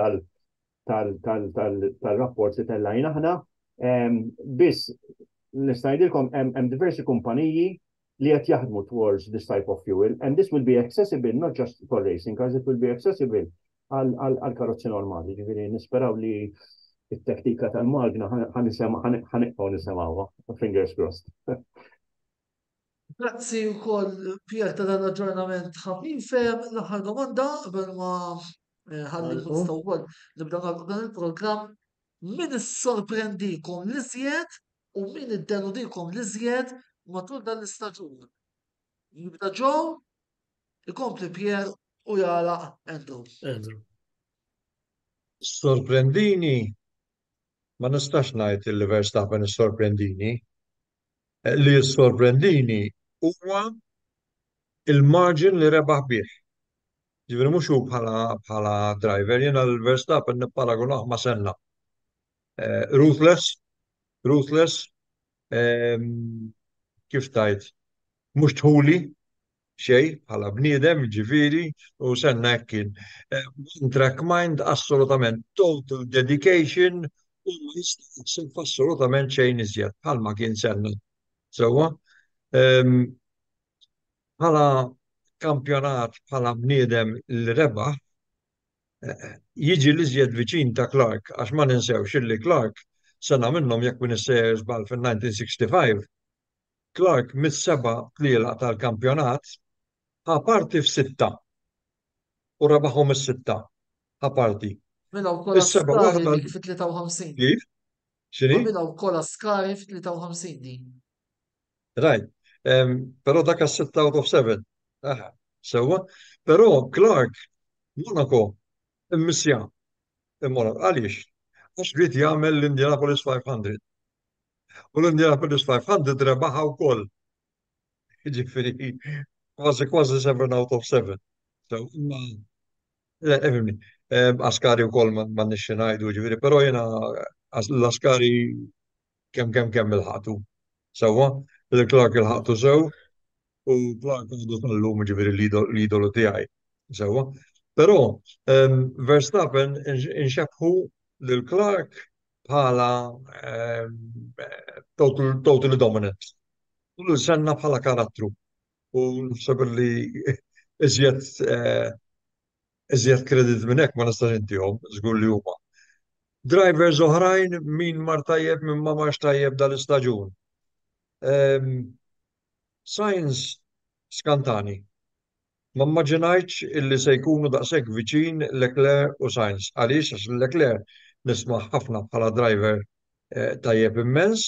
tal-rapport li tellajna aħna. Biss nista' ngħidilkom hemm diversi kumpaniji li qed jaħdmu towards this type of fuel, and this will be accessible not just for racing cars, it will be accessible għal karozzi normali. Ġifieri nisperaw li it-teknika tal-magna ħaniqgħu nisimgħuha. Fingers crossed. Grazzi wkoll Pier ta' dan l-aġġornament ħafif l-aħħar domanda qabel ma ħalli nistgħu wkoll nibdew nagħmlu dan il-programm. Min issorprendikom l-iżjed u min iddeludikom l-iżjed matul dan l-istaġun? Jibda Joe, ikompli Pier u jagħlaq Andrew. Sorprendini, ma nistax ngħid li Verstappen is-sorprendini. Li s-sorprendini huwa il-margin li rebaħ bih. Ġifieri mhux hu bħala driver, jiena l-Verstappen nipparagunaħ ma' Senna. Ruthless, kif tajt, mhux tħuli xej bħala bniedem ġifieri u Senna hekk kien. Track mind assolutament, total dedication u ma jistax assolutament xejn iżjed bħalma kien Senna. Sewwa, bħala kampjonat bħala bniedem li rebaħ jiġi l-iżjed viċin ta' Clark, għax ma ninsewx illi Clark sena minnhom jekk min issejjer żball fil-1965. Clark mis-seba' tlielaq tal-kampjonat ħa parti f'6 u rebaħhom is-6 ħa parti. Mela wkoll Is-seba' waħda fit-53. kif? X'inhi? Mela wkoll skari fit-53 din. Right. Però dak 6 out of 7. Sewwa. Però Clark, Monaco, immissja. Monaco, għaliex? Għax rrid jagħmel l-Indianapolis 500. U l-Indianapolis 500 rebaħa wkoll. Jiġifieri kważi 7 out of 7. Efimni, Askari wkoll ma nixxi ngħidu ġifieri, però jiena l-Askari kemm il-ħatu. Sewwa, il-Clark il-ħatu sew u Clark għandu tal-lum ġifieri l-idolu tiegħi. Sewwa. Però Verstappen inxabħu lil Clark bħala totally dominant. U l-Senna bħala karattru. U nfseb li iżjed kredit minn hekk ma nistax intihom, żgur li huma. Drivers oħrajn min mar tajjeb minn ma marx tajjeb dal-istaġun. Sainz skantani. ma immaġinajtx illi se jkunu daqshekk viċin Leclerc u Sainz. Għaliex għax Leclerc nisma' ħafna bħala driver tajjeb immens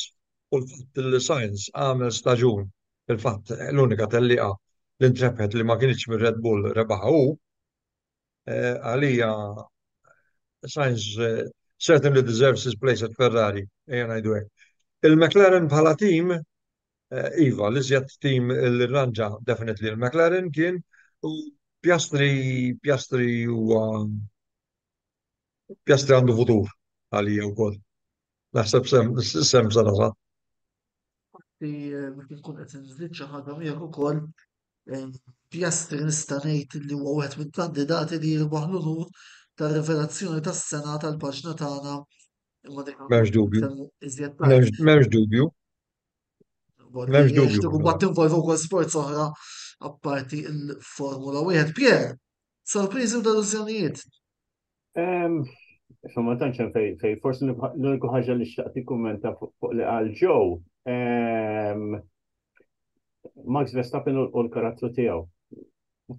u l-fatt li Sainz għamel staġun il-fatt l-unika telliqa l-intrepet li ma kienx mir Red Bull rebaħa hu għalija Sainz certainly deserves his place at Ferrari, ejja ngħidu hekk. Il-McLaren bħala tim Iva, l-iżjed tim l-Irranġa definitely il-McLaren kien u Piastri u Piastri għandu futur għalija wkoll. Naħseb sem sanaħa. Kien kun qed nżid xi ħaġa miegħek ukoll Piastri nista' ngħid li huwa wieħed mill-kandidati li jirbaħ l-unur tar-rivelazzjoni tas-sena tal-paġna tagħna imma dik M'hemmx dubju. iżjed tard. M'hemmx dubju. M'hemmx dubju. Mbagħad tinvolvu wkoll sports oħra apparti il-Formula 1. Pier, sorpriżi u delużjonijiet. Insomma, tantx fej forsi l-unika ħaġa li xtaqt ikkummenta fuq li qal Joe, Max Verstappen u l-karattru tiegħu.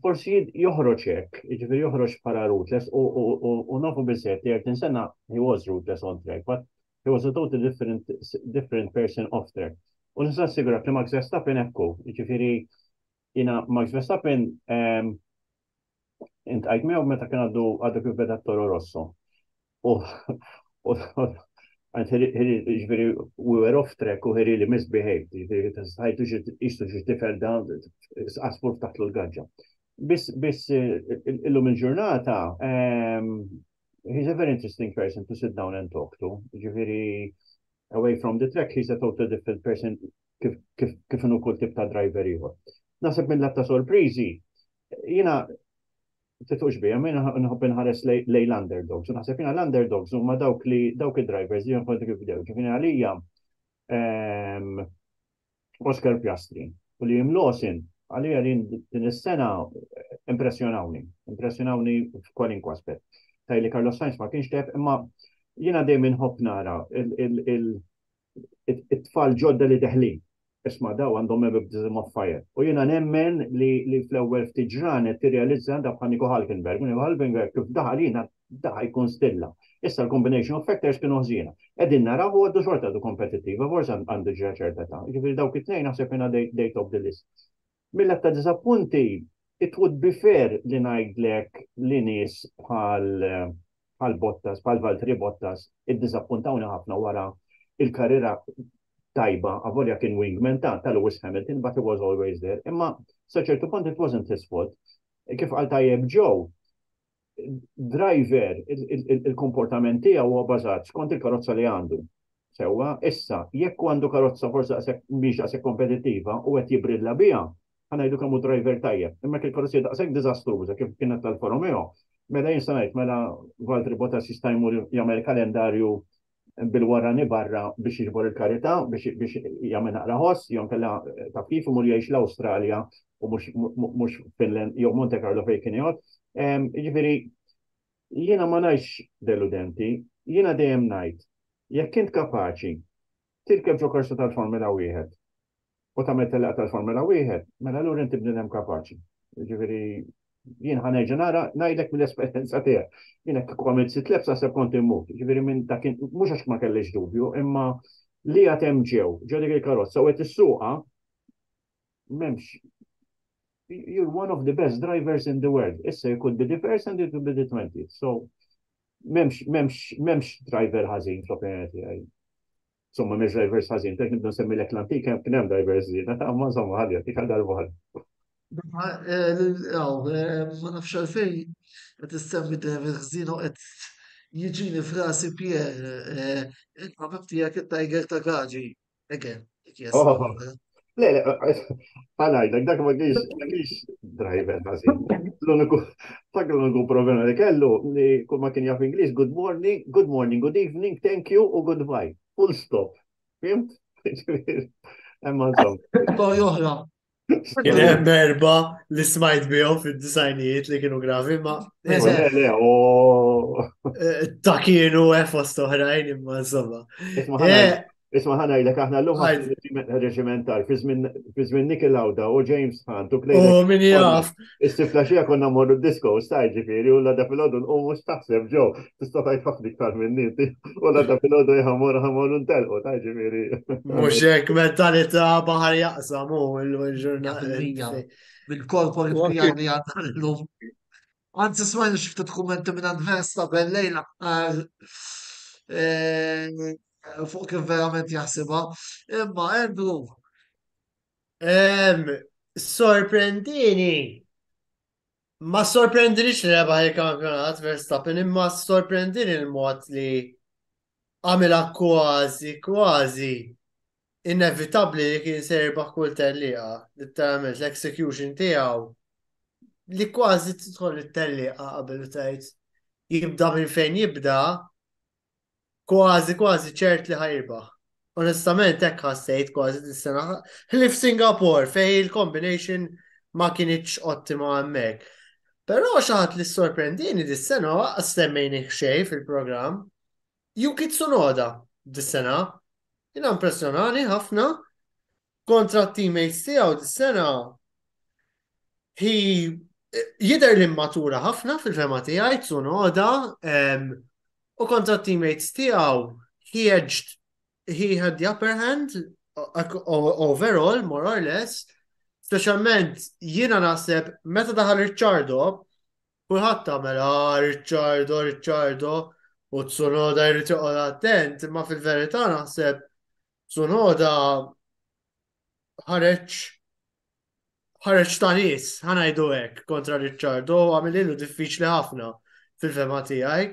Forsi joħroġ hekk, jiġifieri joħroġ bħala ruthless u nafu biżżejjed li jekk tinsenna he was ruthless on track, but he was a totally different person off track. U nista' assigurak li Max Verstappen hekku, jiġifieri jiena Max Verstappen intqajt miegħu meta kien għadu kif beda Toro Rosso. Ġifieri we were off track u he really misbehaved, ġifieri stajtu istu xi tifel dan asfur taħt l-gaġġa. Biss illum il-ġurnata, he's a very interesting person to sit down and talk to. Ġifieri away from the track, he's a totally different person kif inhu kull tip ta' driver ieħor. Naħseb minn ta' sorpriżi, jiena titux bija, minna nħobb nħares lej l-underdogs. Naħseb jiena l-underdogs huma dawk id-drivers li jonfoddu kif bdew. Ġifieri għalija Oscar Piastri u Liam Lawson għalija din is-sena impressjonawni f'kwalinkwa aspett. Tajli Carlos Sainz ma kienx tef, imma jiena dejjem inħobb nara it-tfal ġodda li deħlin. Isma' daw għandhom a baptism of fire. U jiena nemmen li fl-ewwel ftit ġranet tirrealizza da bħal Nico Hülkenberg. Nico Hülkenberg kif daħal jiena daħal jkun stilla. Issa l-combination of factors kienu ħżiena. Qegħdin naraw u għaddu xorta għadu kompetittiva, forsi għandu ġra ċerta ta'. Ġifieri dawk it-tnejn naħseb jiena they top the list. Mill-att ta' diżappunti, it would be fair li ngħidlek li nies bħal Bottas, bħal Valtteri Bottas, iddiżappuntawni ħafna wara il-karriera tajba, għavolja kien wingman ta' Lewis Hamilton, but he was always there. Imma sa ċertu punt it wasn't his fault. Kif għal tajjeb Joe, driver, il-komportament tiegħu huwa bażat skont il-karozza li għandu. Sewwa, issa, jekk għandu karozza forsi mhix daqshekk kompetittiva u qed jibridla biha, ħanajdu kemm hu driver tajjeb. Imma il-karozza daqshekk diżastruża kif kienet tal-Alfa Romeo, mela jinsa ngħid mela Valtteri Bottas jista' jmur jagħmel kalendarju bil-warrani barra biex jiġbor il-karità, biex jagħmel naqra ħoss, jew kellha ta' kif imur jgħix l-Awstralja u mhux Finland jew Monte Carlo fejn kien jgħod. Jiġifieri jiena ma ngħidx deludenti, jiena dejjem ngħid, jekk int kapaċi tirkeb ġo korsa tal-Formula 1 u tagħmel telaq tal-Formula 1, mela lura inti bniedem kapaċi. Jiġifieri jien ħanerġa' nara ngħidlek mill-esperjenza tiegħek. Jien hekk għamilt sitt lebsa se kont immut. Ġifieri minn dak mhux għax ma kellix dubju, imma li għad hemm ġew dik il-karozza u qed issuqha m'hemmx. You're one of the best drivers in the world. Issa you could be the first and you could be the 20th. So m'hemmx driver ħażin fl-opinjoni tiegħi. Insomma, m'hemmx drivers ħażin, tek nibdu nsemmilek l-antik kien hemm drivers żieda, ta' ma insomma ħadja dik għal darba Ma nafx għalfej qed issemmi driver ħżien u qed jiġini frasi Pier il-ħabib tiegħek it-Tiger ta' Gaġi. Again, Le, għalajdak, dak ma kienx driver ħażin. L-uniku problema li kellu li kull ma kien jaf Ingliż, good morning, good evening, thank you u goodbye. Full stop. Fimt? Emma Oħra. Kien hemm erba li smajt bihom fid-disajnijiet li kienu gravi, ma ta' kienu fost oħrajn imma insomma. Isma' ħanajlek aħna llum Ħajt. ħafna reġimentar fi żmien Niki Lauda u James Hunt u U Clay min jaf. Istifla xija konna morru disco staj ġifieri u l-għada fil-ħodu u mhux taħseb ġew tista' tgħid ħafna iktar minn nieti u l-għada fil-ħodu ħamor ntelqu taj ġifieri. Mux hekk mentalità baħar jaqsam u l-ġurnata. Bil-korpor U anki- li għandna l-lum. Anzi, smajna xiftet kummenti minn Anversta bellejla fuq kif verament jaħsibha. Imma, Andrew, Sorprendini. Ma sorprendinix li rebaħ il-kampjonat Verstappen, imma sorprendini il-mod li għamila kważi inevitabli li kien ser jirbaħ kull tellieqa. Literalment l-execution tiegħu li kważi tidħol it-tellieqa qabel u tgħid jibda minn fejn jibda, kważi ċert li ħajrbaħ. Onestament, hekk ħassejt kważi dis-sena li f'Singapore fej il-combination ma kienitx ottima hemmhekk. Però xaħat li sorprendini dis-sena waqqas semmejni xej fil-programm. Yuki Tsunoda dis-sena. Jina impressjonani ħafna kontra t-teammates tiegħu dis-sena. Jider li matura ħafna fil-fema tiegħi Tsunoda u kontra t-teammates tiegħu he had the upper hand overall, more or less. Specialment jiena naħseb meta daħal Ricciardo, kulħadd tagħmel Ricciardo u Tsunoda jrid joqgħod attent, imma fil-verità naħseb Tsunoda ħareġ ta' nies, ħanajdu hekk kontra Ricciardo u għamililu diffiċli ħafna fil-fema tiegħi.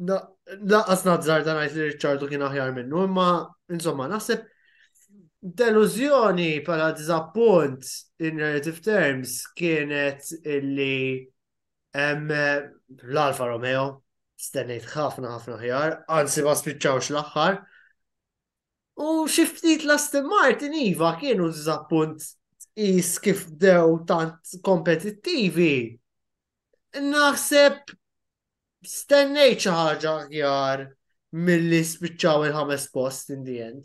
Laqqas nazzar dan ngħid li Ricciardo kien aħjar minnu, imma insomma naħseb deluzjoni pala dizappunt in relative terms kienet illi l-Alfa Romeo stennejt ħafna ħjar, anzi ma spiċċawx l-aħħar. U xi ftit l-Aston Martin iva kienu dizappunt is kif dew tant kompetittivi. Naħseb stennejt xi ħaġa aħjar milli spiċċaw il-5 post in the end.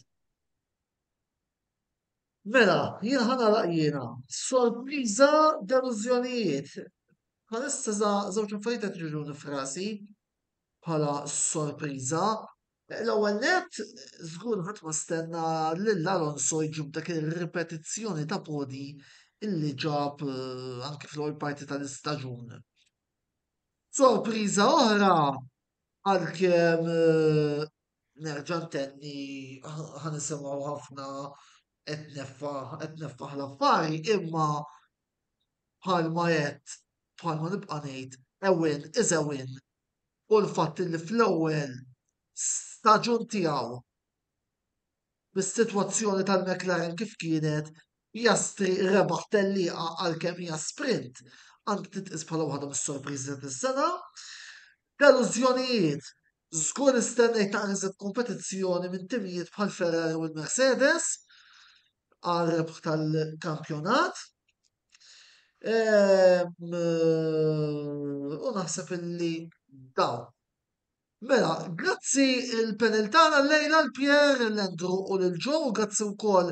mela, jiena ħana raqjina. Sorpriża deluzjonijiet. Għalissa żewġ affarijiet qed jiġuni frasi bħala sorpriża. L-ewwel nett żgur ħadd ma stenna lil Alonso jġib dak ir-ripetizzjoni ta' podi illi ġab anke fl-ewwel parti tal-istaġun. Sorpriża oħra għalkemm nerġa' ntenni ħanisimgħu ħafna qed neffaħ l-affari imma bħalma nibqa' ngħid ewwin is ewwin u l-fatt li fl-ewwel staġun tiegħu bis-sitwazzjoni tal-McLaren kif kienet jastri rebaħ tellieqa għalkemm hija sprint għandha titqis bħala waħda mis-sorpriżi tas-sena. Delużjonijiet. Żgur istennejt taqriżet kompetizzjoni minn timijiet bħal Ferrari u l-Mercedes għal rebħ tal-kampjonat. U naħseb illi daw. Mela, grazzi il-peniltana l-lejla l-Pier, l-Andrew u l-Joe, u grazzi wkoll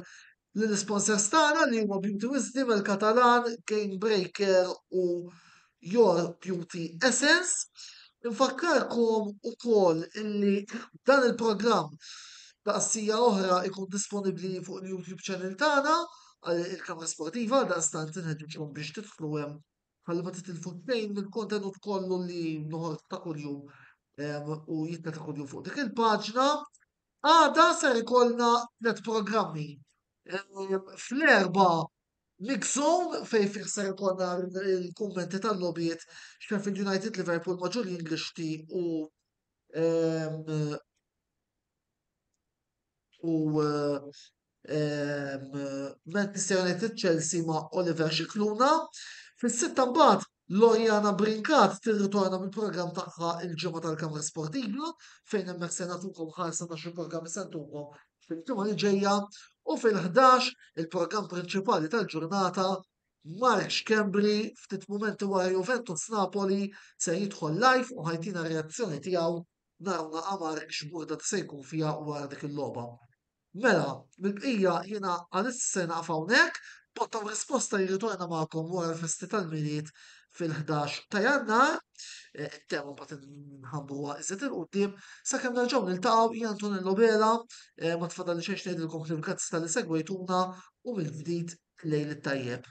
l-sponsors tagħna li huma Beauty Wisdom, il-Katalan, Game Breaker u Your Beauty Essence. Infakkarkom ukoll illi dan il-programm daqsija oħra ikun disponibbli fuq il-YouTube channel tagħna il-Kamra Sportiva daqstant inħeġġiġkom biex tidħlu hemm ħalli ma titilfu tnejn mill-kontenut kollu li noħor ta' kuljum u jitna ta' kuljum fuq dik il-paġna. Għada ser ikollna 3 programmi. Fl-erba Mix Zone fej fih ser ikollna il-kummenti tal-lobiet Sheffield United, Liverpool, Maġuri English Tea u Manchester United Chelsea ma' Oliver Xikluna. Fis-sitta mbagħad Lorjana Brinkat tirritorna mill-programm tagħha il-ġimgħa tal-Kamra Sportiva fejn hemmhekk se nagħtukom ħarsa ta' xi programmi se ntukom fil-ġimgħa li ġejja u fil-11 il-programm prinċipali tal-ġurnata Mark Kembri ftit mumenti wara Juventus Napoli se jidħol live u ħajtina reazzjoni tiegħu narawna qamar x'burda se jkun fiha wara dik il-logħba. Mela, bil-bqija jiena għalissa naqaf hawnhekk, botta risposta jirritorna magħkom wara l-festi tal-miliet fil-11 ta' Jannar, it-tema mbagħad nħambuha iżjed il-qudiem, sakemm nerġgħu niltaqgħu jien Antonello Bela, ma tfadal xejn ngħidilkom li grazzi tal-li segwejtuna u mill-ġdid lejl it-tajjeb.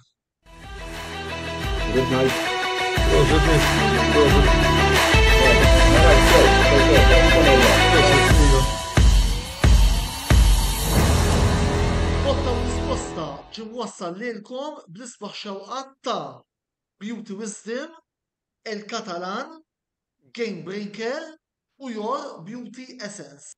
Good night. Proset nies. Botta risposta ġim wassal lilkom bl-isbaħ xewqat ta' Beauty Wisdom, El Catalan, Game Breaker u Your Beauty Essence.